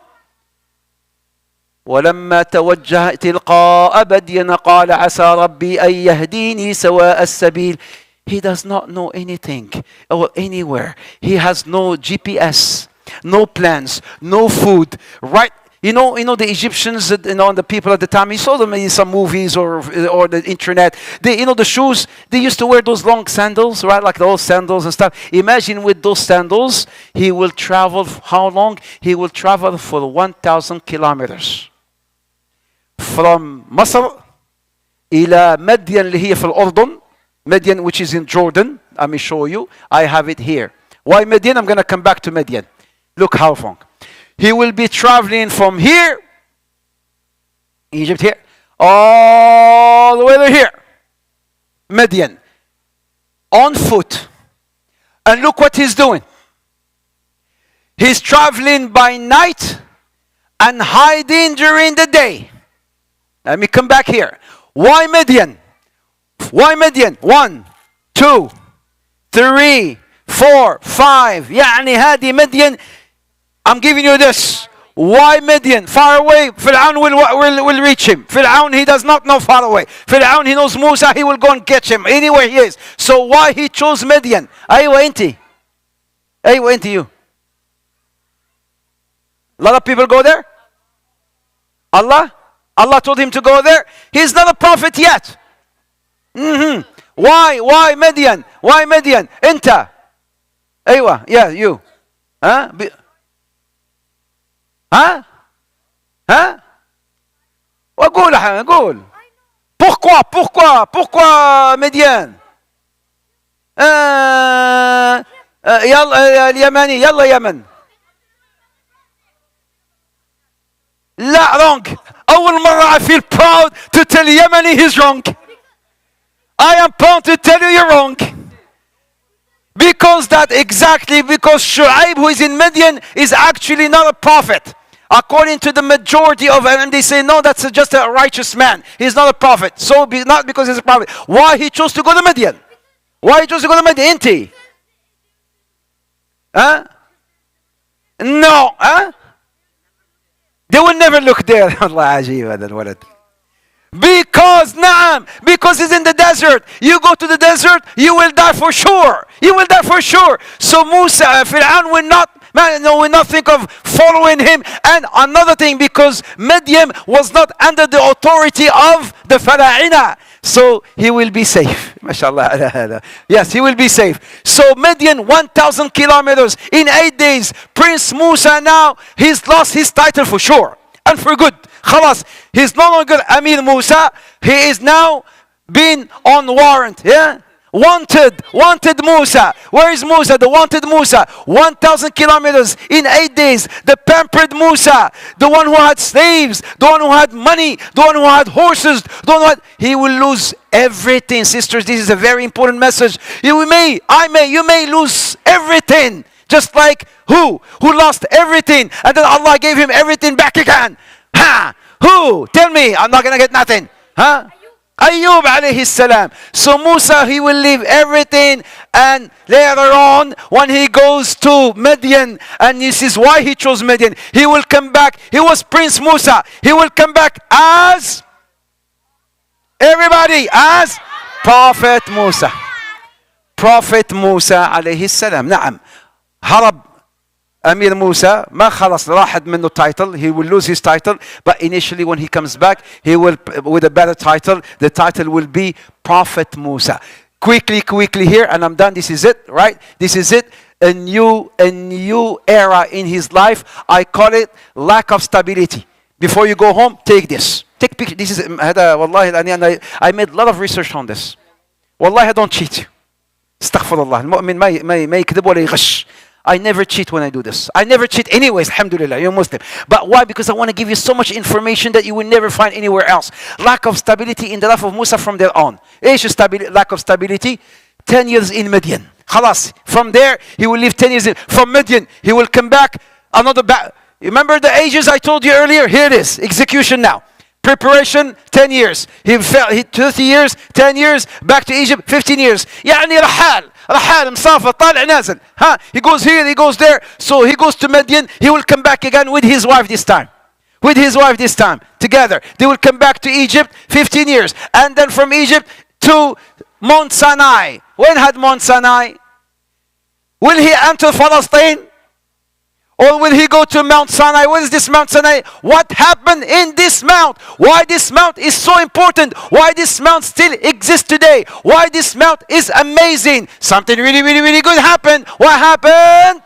ولما توجه تلقاء مدين قال عسى ربي أن يهديني سواء السبيل. He does not know anything or anywhere. He has no GPS, no plans, no food. Right? You know the Egyptians, the people at the time, you saw them in some movies or the internet. The shoes, they used to wear those long sandals, right? Like those sandals and stuff. Imagine with those sandals, he will travel, how long? He will travel for 1,000 kilometers. From Masr إلى مدين اللي هي في الأردن. Midian, which is in Jordan. Let me show you. I have it here. Why Midian? I'm going to come back to Midian. Look how long. He will be traveling from here, Egypt here, all the way to here, Midian, on foot. And look what he's doing. He's traveling by night and hiding during the day. Let me come back here. Why Midian? Why Midian? 1, 2, 3, 4, 5. يعني هذه Midian. I'm giving you this. Why Midian? Far away. Fir'aun will reach him. Fir'aun, he does not know far away. Fir'aun, he knows Musa, he will go and catch him anywhere he is. So why he chose Midian? أيوة أنت. أيوة أنت you. A lot of people go there. Allah told him to go there. He's not a prophet yet. Why Midian? Why Midian? أنت. أيوة. Yeah, you. Huh? قول. Pourquoi Midian? يلا اليمني يلا يمن. لا wrong. أول مرة I feel proud to tell Yemeni he's wrong. I am proud to tell you you're wrong. Because Shu'aib, who is in Midian, is actually not a prophet. According to the majority of them, they say, no, that's just a righteous man. He's not a prophet. So, not because he's a prophet. Why he chose to go to Midian? Why he chose to go to Midian? Inti? Huh? No. Huh? They will never look there. Because it's in the desert. You go to the desert, you will die for sure. You will die for sure. So Fir'aun will not think of following him. And another thing, because Midian was not under the authority of the Fara'ina. So he will be safe. MashaAllah. Yes, he will be safe. So Midian, 1,000 kilometers in 8 days. Prince Musa now, he's lost his title for sure. And for good. خلاص. He's no longer Amir Musa. He is now been on warrant. Yeah. Wanted Musa. Where is Musa? The wanted Musa. 1,000 kilometers in 8 days. The pampered Musa. The one who had slaves. The one who had money. The one who had horses. The one who had... He will lose everything. Sisters, this is a very important message. You may lose everything. Just like who? Who lost everything. And then Allah gave him everything back again. Ha! Who? Tell me. I'm not going to get nothing. Huh? Ayub alayhi salam. So Musa, he will leave everything, and later on, when he goes to Midian, and this is why he chose Midian, he will come back. He was Prince Musa. He will come back as everybody, as Prophet Musa. Prophet Musa alayhi salam. نعم. هرب Amir Musa, ما خلص راحت منه title. He will lose his title, but initially when he comes back, he will with a better title. The title will be Prophet Musa. Quickly here, and I'm done. This is it, right? This is it. A new era in his life. I call it lack of stability. Before you go home, take this. Take picture. This is هذا والله I made a lot of research on this. والله I don't cheat. استغفر الله. المؤمن ما يكذب ولا يغش. I never cheat when I do this. I never cheat anyways, alhamdulillah, you're Muslim. But why? Because I want to give you so much information that you will never find anywhere else. Lack of stability in the life of Musa from there on. Lack of stability? 10 years in Midian. Khalas. From there, he will live 10 years in. From Midian, he will come back. Remember the ages I told you earlier? Here it is. Execution now. Preparation, 10 years. He 30 years, 10 years. Back to Egypt, 15 years. يعني رحال مسافر طالع نازل. He goes here, he goes there. So he goes to Midian. He will come back again with his wife this time. Together. They will come back to Egypt, 15 years. And then from Egypt to Mount Sinai. When had Mount Sinai? Will he enter Palestine? Or will he go to Mount Sinai? What is this Mount Sinai? What happened in this mount? Why this mount is so important? Why this mount still exists today? Why this mount is amazing? Something really good happened. What happened?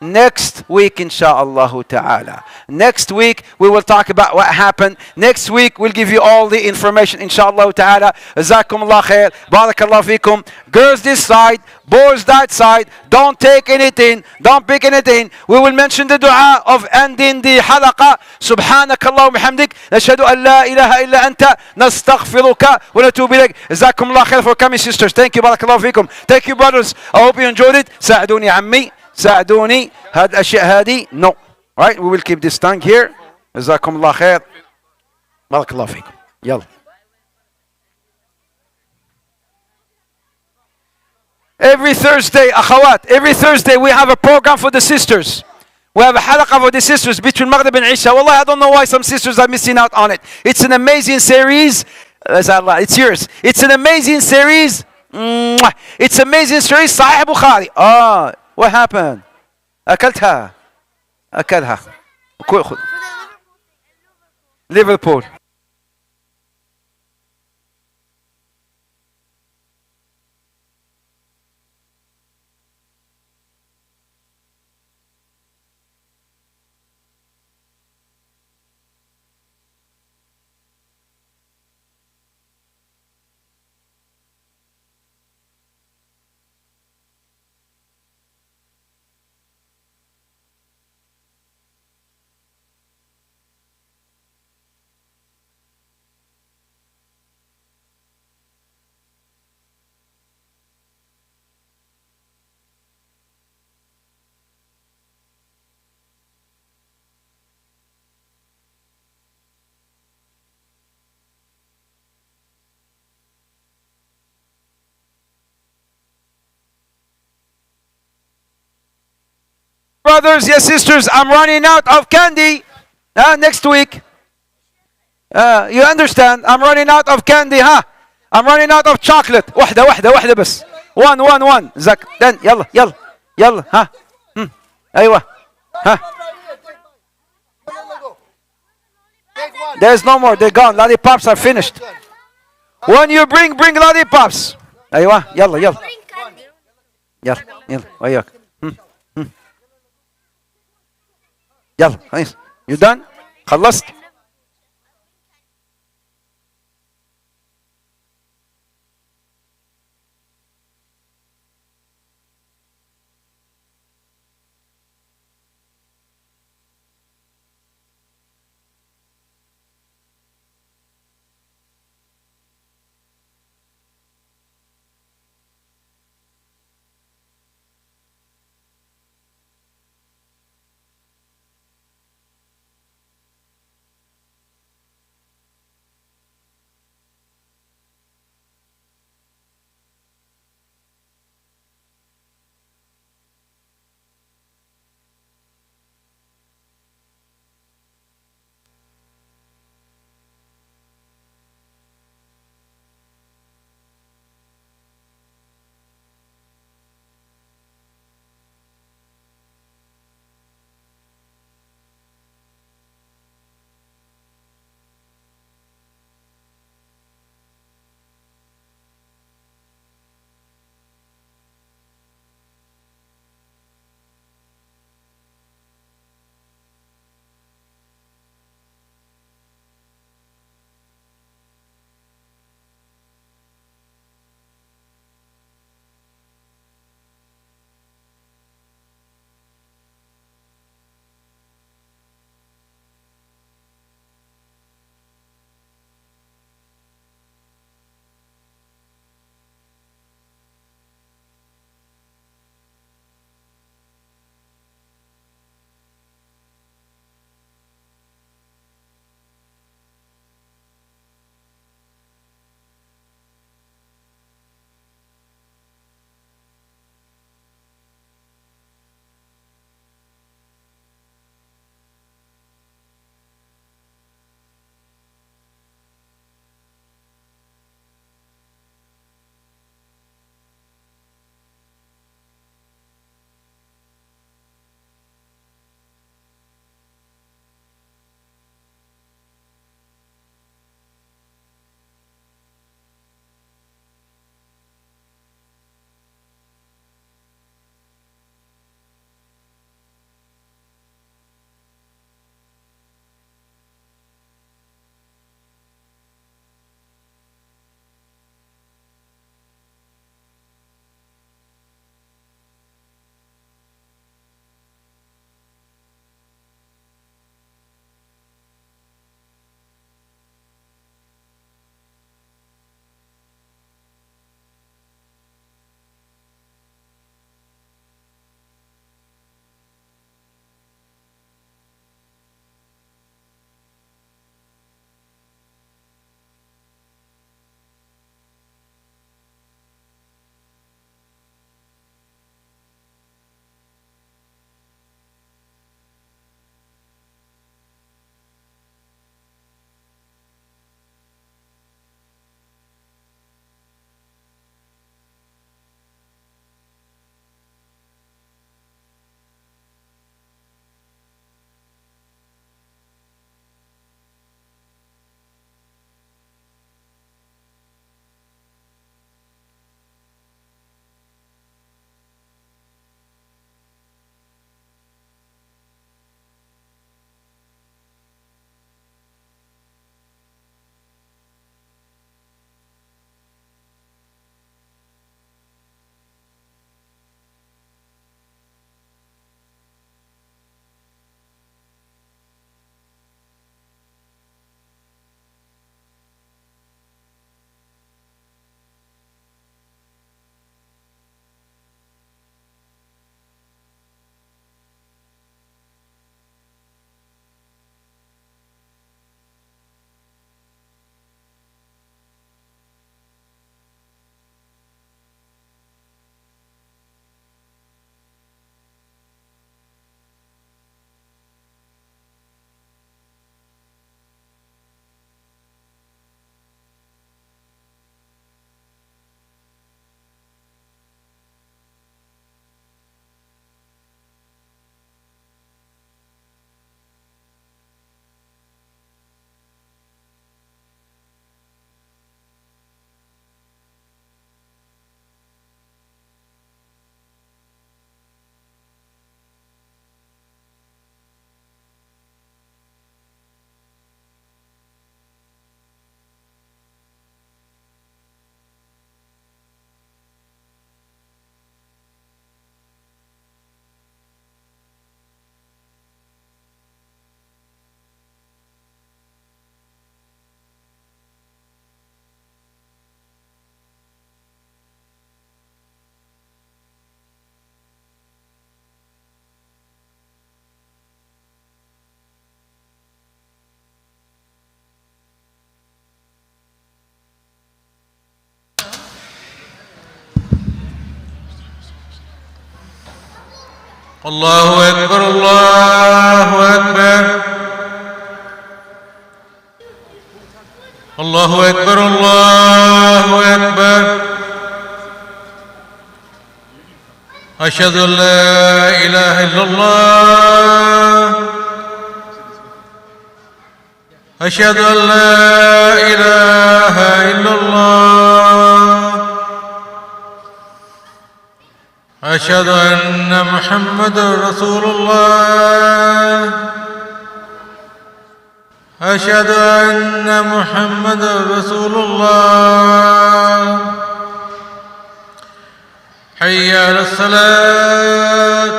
Next week, insha'Allah ta'ala. Next week, we will talk about what happened. Next week, we'll give you all the information, insha'Allah ta'ala. Jazakumullah khair. Barakallah fikum. Girls this side, boys that side. Don't take anything. Don't pick anything. We will mention the dua of ending the halaqa. Subhanakallah wa bihamdik. Nashhadu an la ilaha illa anta. Nastaghfiruka wa natubu ilayk. Jazakumullah khair for coming, sisters. Thank you. Barakallah fikum. Thank you, brothers. I hope you enjoyed it. ساعدوني عمي. ساعدوني هاد الأشياء هذه no. Right, we will keep this tongue here. جزاكم الله خير. بارك الله فيكم. يلا. Every Thursday, أخوات, every Thursday we have a program for the sisters. We have a حلقة for the sisters between Maghrib and Isha. Wallah, I don't know why some sisters are missing out on it. It's an amazing series. It's yours. It's an amazing series. It's amazing series. صحيح بخاري. What happened? أكلها. Liverpool. Brothers, yes, sisters, I'm running out of candy next week. You understand? I'm running out of candy, I'm running out of chocolate. واحدة بس. One. زك. Then يلا. أيوة. There's no more. They're gone. Lollipops are finished. When you bring lollipops. أيوة. يلا. وياك. يلا. You done? خلصت؟ الله أكبر الله أكبر الله أكبر الله أكبر أشهد أن لا إله إلا الله أشهد أن لا إله إلا الله أشهد أن محمدا رسول الله أشهد أن محمدا رسول الله حي على الصلاة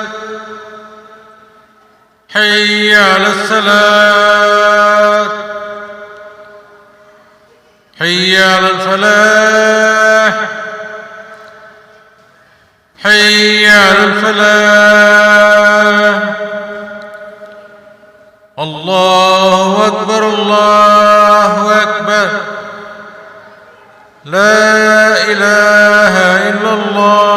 حي على الصلاة حي على الفلاح حي على الفلاح الله أكبر الله أكبر لا إله إلا الله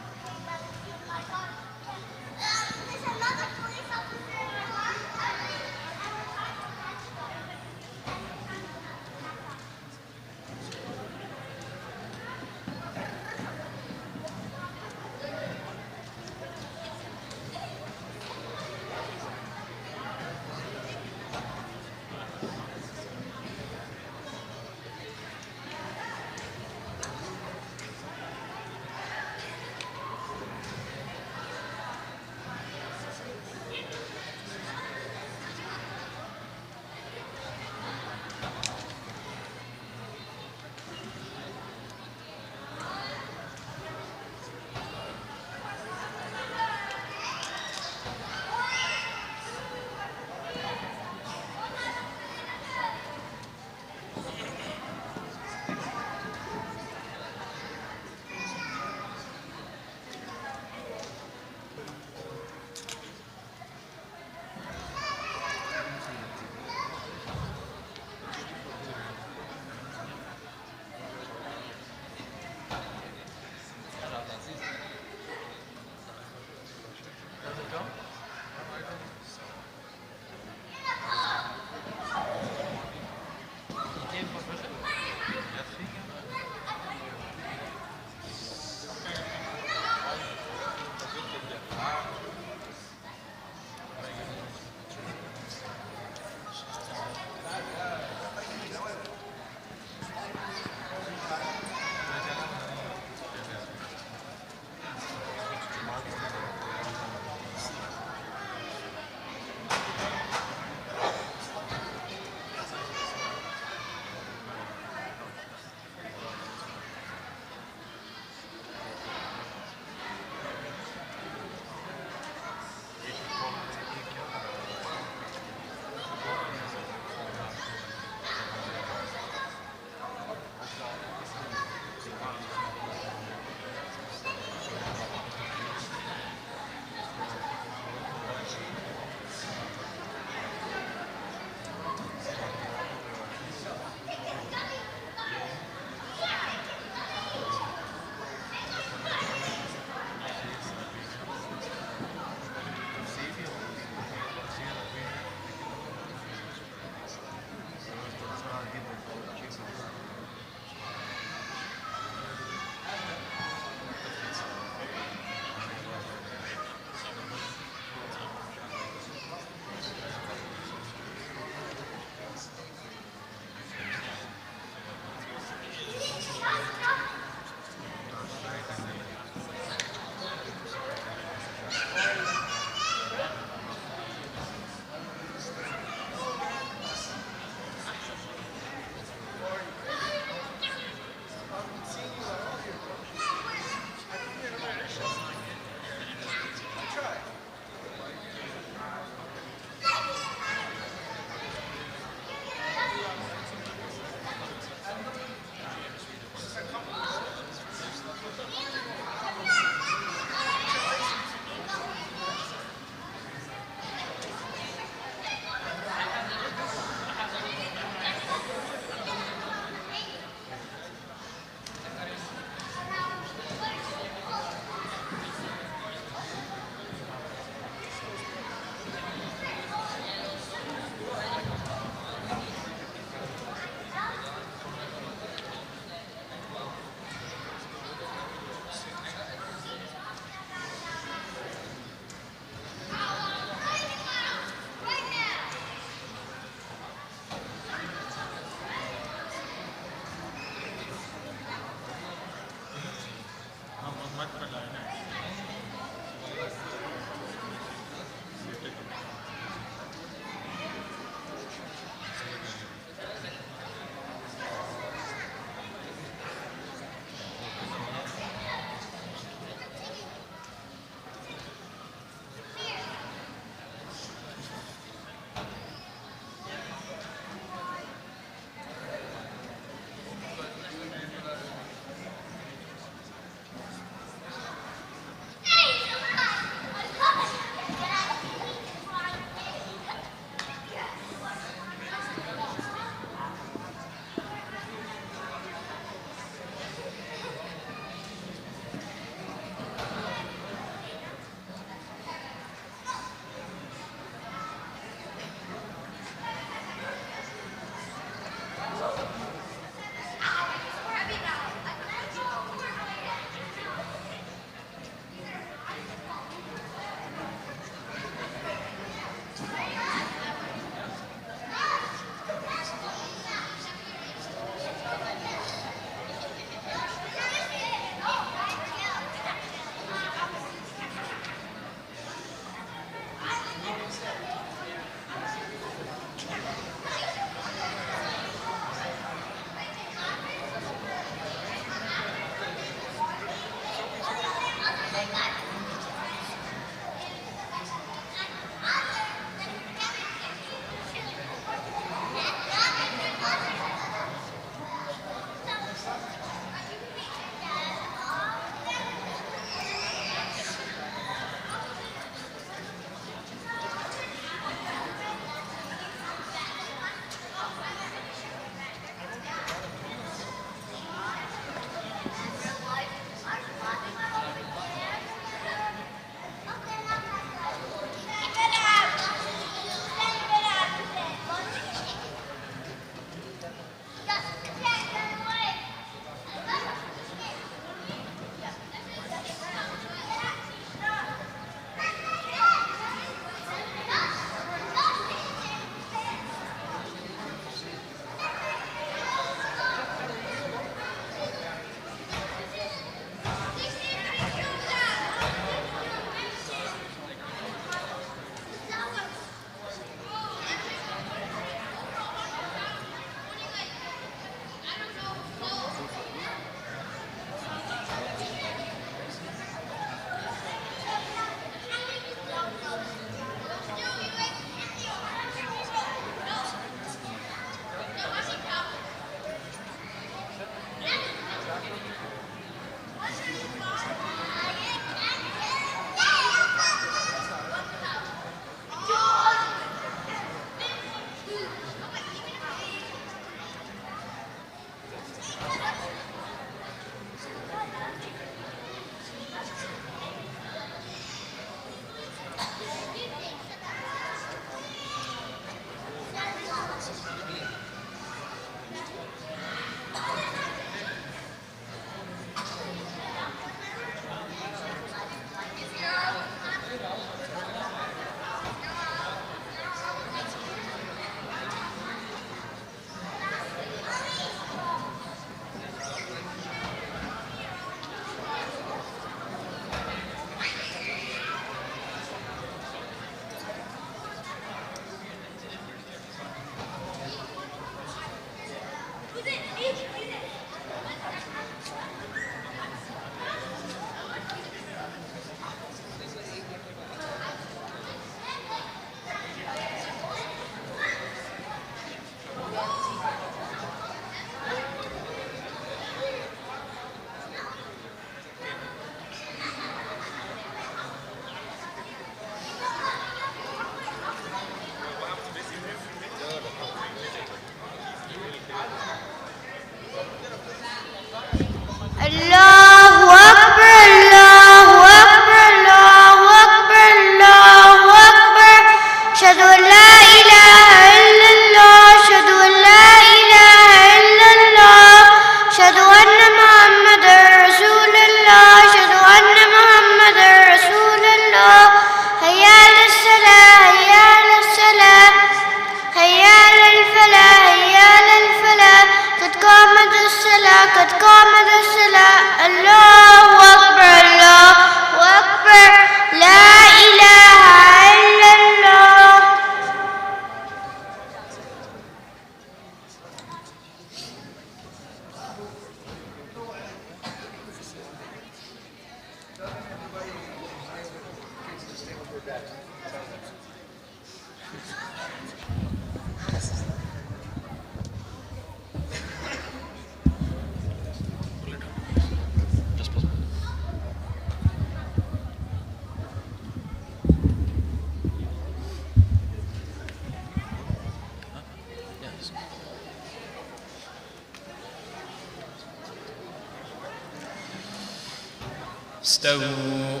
استووا.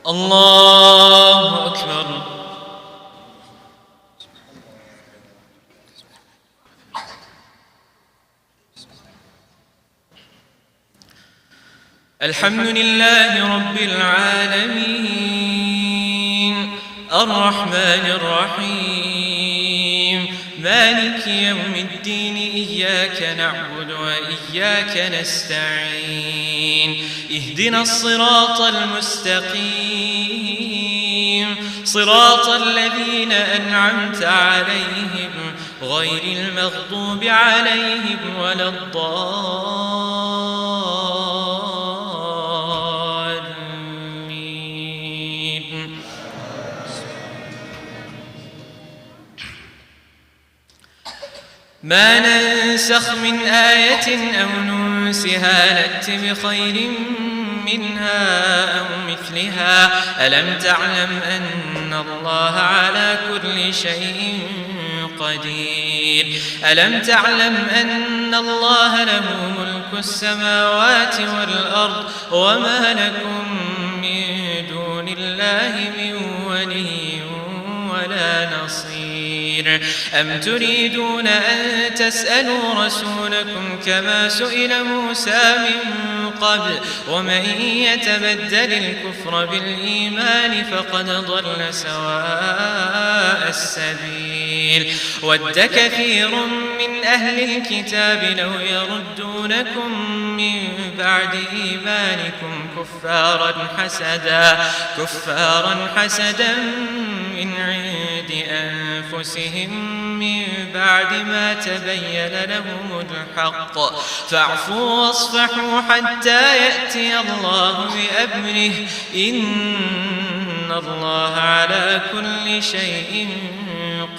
الله أكبر. الحمد لله رب العالمين الرحمن الرحيم مالك يوم الدين إياك نعبد وإياك نستعين اهدنا الصراط المستقيم صراط الذين أنعمت عليهم غير المغضوب عليهم ولا الضالين. ما ننسخ من آية أو ننسها نأت بخير منها أو مثلها. ألم تعلم أن الله على كل شيء قدير. ألم تعلم أن الله له ملك السماوات والأرض وما لكم من دون الله من ولي ولا نصير. أم تريدون أن تسألوا رسولكم كما سئل موسى من قبل ومن يتبدل الكفر بالإيمان فقد ضل سواء السبيل. ود كثير من أهل الكتاب لو يردونكم من بعد إيمانكم كفارا حسدا من عند أنفسهم من بعد ما تبين لهم الحق فاعفوا واصفحوا حتى يأتي الله بأمره إن الله على كل شيء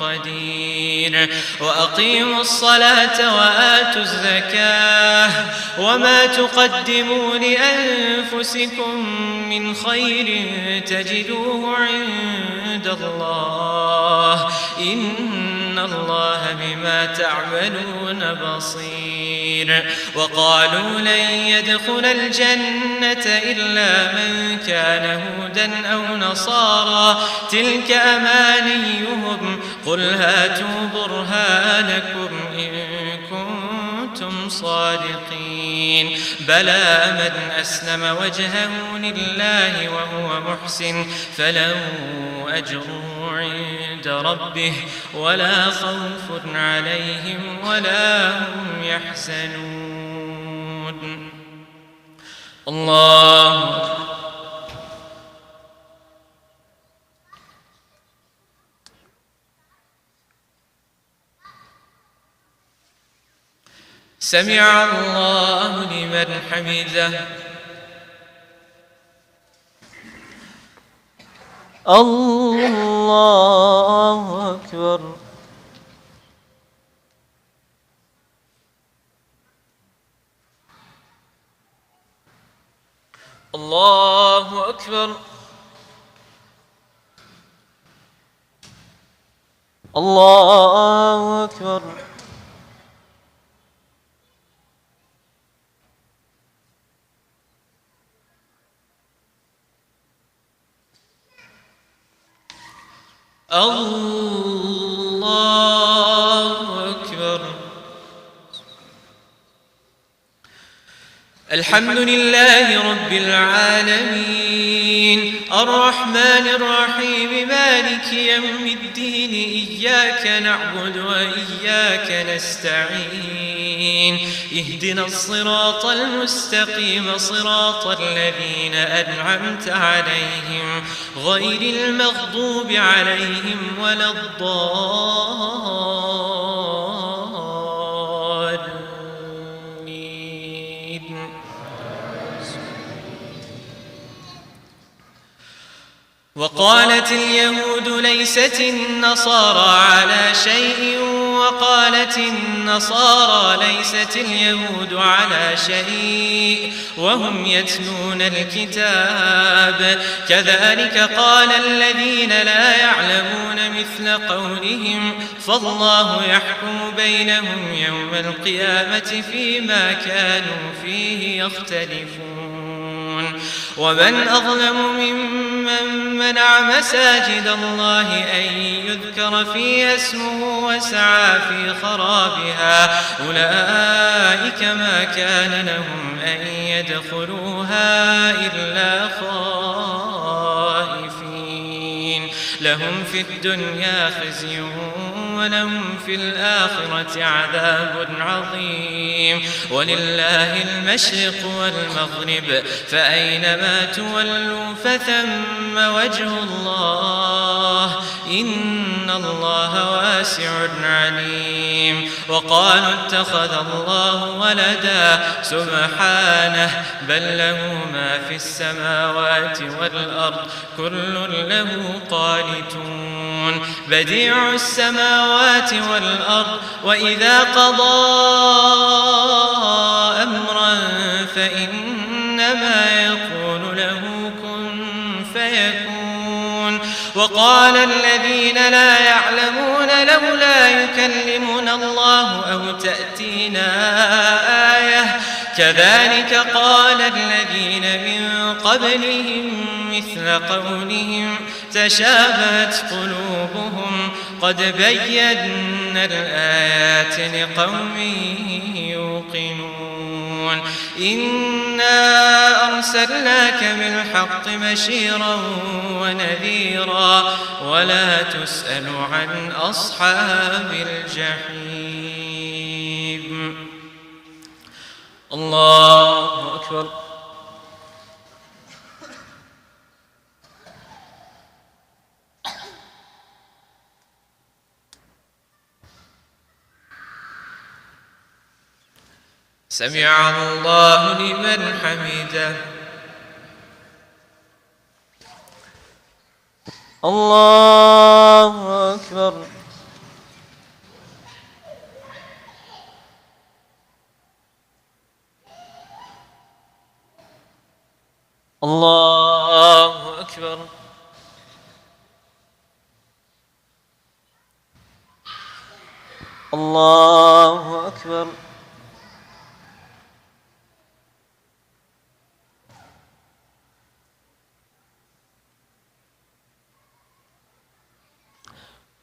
قدير. وأقيموا الصلاة وآتوا الزكاة وما تقدموا لأنفسكم من خير تجدوه عند الله إن الله بما تعملون بصير. وقالوا لن يدخل الجنة إلا من كان هودا أو نصارى تلك أمانيهم قل هاتوا برهانكم إن كنتم صادقين. بلى من أسلم وجهه لله وهو محسن فله أجره عند ربه ولا خوف عليهم ولا هم يحزنون. الله سمع الله لمن حمده. الله أكبر. الله أكبر. الله أكبر. الله أكبر. الحمد لله رب العالمين الرحمن الرحيم مالك يوم الدين إياك نعبد وإياك نستعين اهدنا الصراط المستقيم صراط الذين أنعمت عليهم غير المغضوب عليهم ولا الضالين. وقالت اليهود ليست النصارى على شيء وقالت النصارى ليست اليهود على شيء وهم يتلون الكتاب كذلك قال الذين لا يعلمون مثل قولهم فالله يحكم بينهم يوم القيامة فيما كانوا فيه يختلفون ومن أظلم ممن منع مساجد الله أن يذكر فيها اسمه وسعى في خرابها أولئك ما كان لهم أن يدخلوها إلا خائفين لهم في الدنيا خزي ولهم في الآخرة عذاب عظيم ولله المشرق والمغرب فأينما تولوا فثم وجه الله إن الله واسع عليم وقالوا اتخذ الله ولدا سبحانه بل له ما في السماوات والأرض كل له قانتون بديع السماوات والأرض وإذا قضى أمرا فإنما يقول له كن فيكون وقال الذين لا يعلمون لولا يكلمنا الله أو تأتينا آية كذلك قال الذين من قبلهم مثل قولهم تشابهت قلوبهم قد بينا الآيات لقوم يوقنون إنا أرسلناك بالحق بشيرا ونذيرا ولا تسأل عن أصحاب الجحيم الله أكبر سمع الله لمن حمده الله أكبر الله أكبر الله أكبر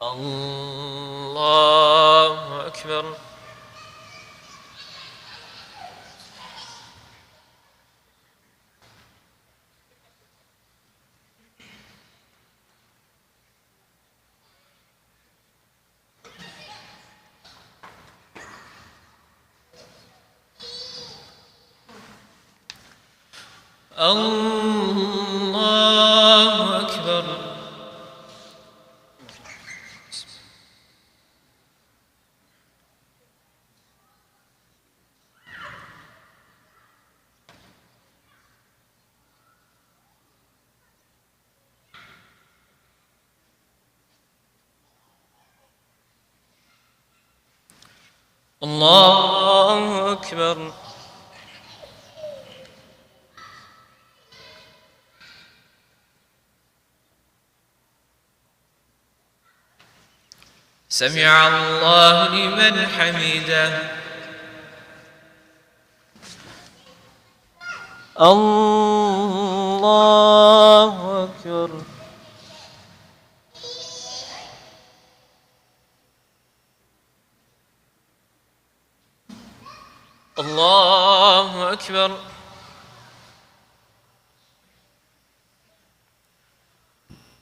الله أكبر الله أكبر الله أكبر سمع الله لمن حمده الله أكبر الله أكبر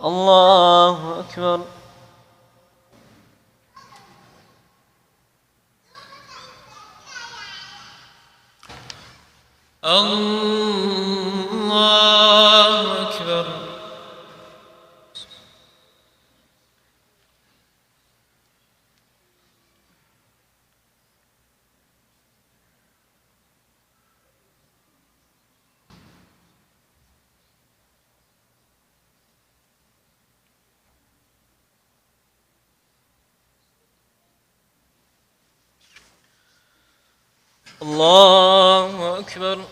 الله أكبر الله أكبر الله أكبر.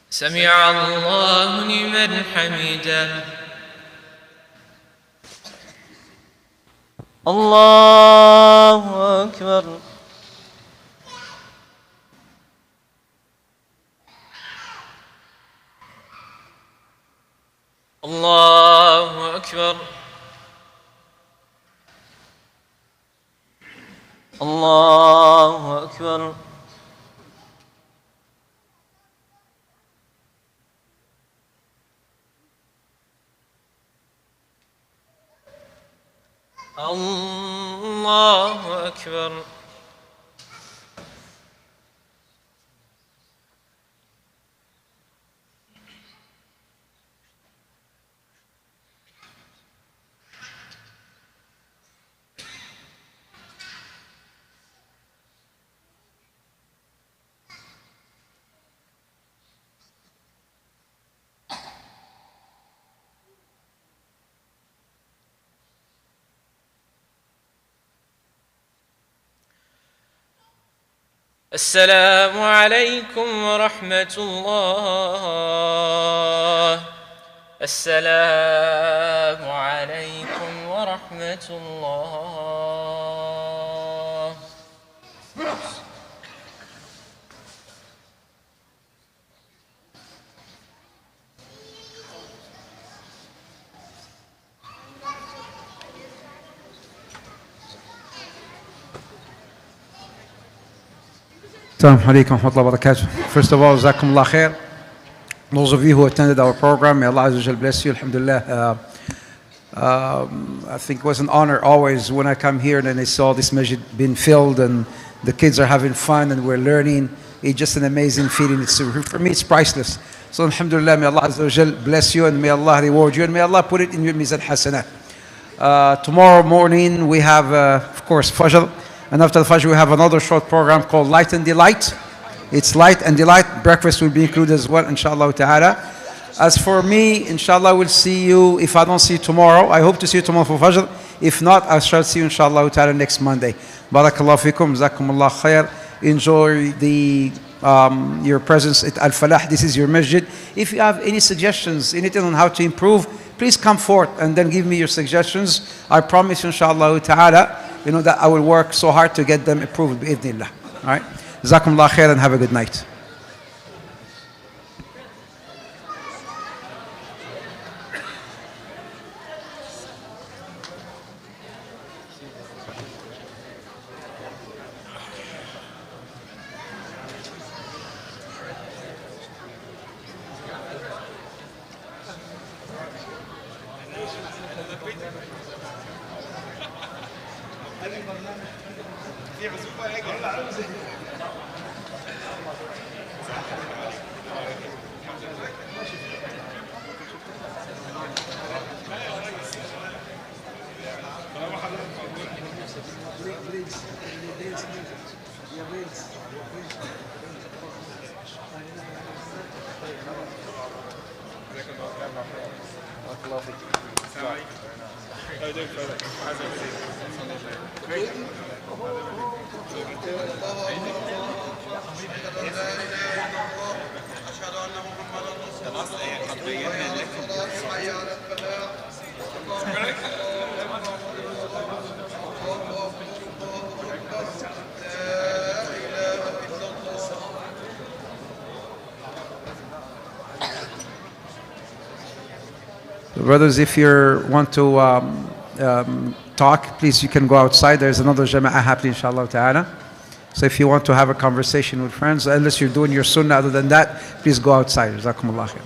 سمع الله لمن حمده. الله أكبر. الله أكبر. الله أكبر. الله أكبر. السلام عليكم ورحمة الله. السلام عليكم ورحمة الله. Assalamu alaikum wa rahmatullahi wa barakatuh. First of all, Jazakumullah khair. Those of you who attended our program, may Allah Azza wa Jal bless you. Alhamdulillah. I think it was an honor always when I come here and I saw this masjid being filled and the kids are having fun and we're learning. It's just an amazing feeling. For me, it's priceless. So Alhamdulillah, may Allah Azza wa Jal bless you and may Allah reward you and may Allah put it in your mizan hasanah. Tomorrow morning we have, of course, Fajr. And after the Fajr, we have another short program called Light and Delight. It's Light and Delight. Breakfast will be included as well, inshallah ta'ala. As for me, inshallah, we'll see you. If I don't see you tomorrow, I hope to see you tomorrow for Fajr. If not, I shall see you, inshallah ta'ala, next Monday. Barakallahu fikum, jazakumullah khair. Enjoy your presence at Al-Falah. This is your masjid. If you have any suggestions, anything on how to improve, please come forth and then give me your suggestions. I promise, inshallah ta'ala, that I will work so hard to get them approved, bi'idhnillah. All right? Jazakumullah khair and have a good night. Brothers, if you want to talk, please, you can go outside. There's another jama'ah happening, inshallah ta'ala. So if you want to have a conversation with friends, unless you're doing your sunnah, other than that, please go outside. Jazakumullah khair.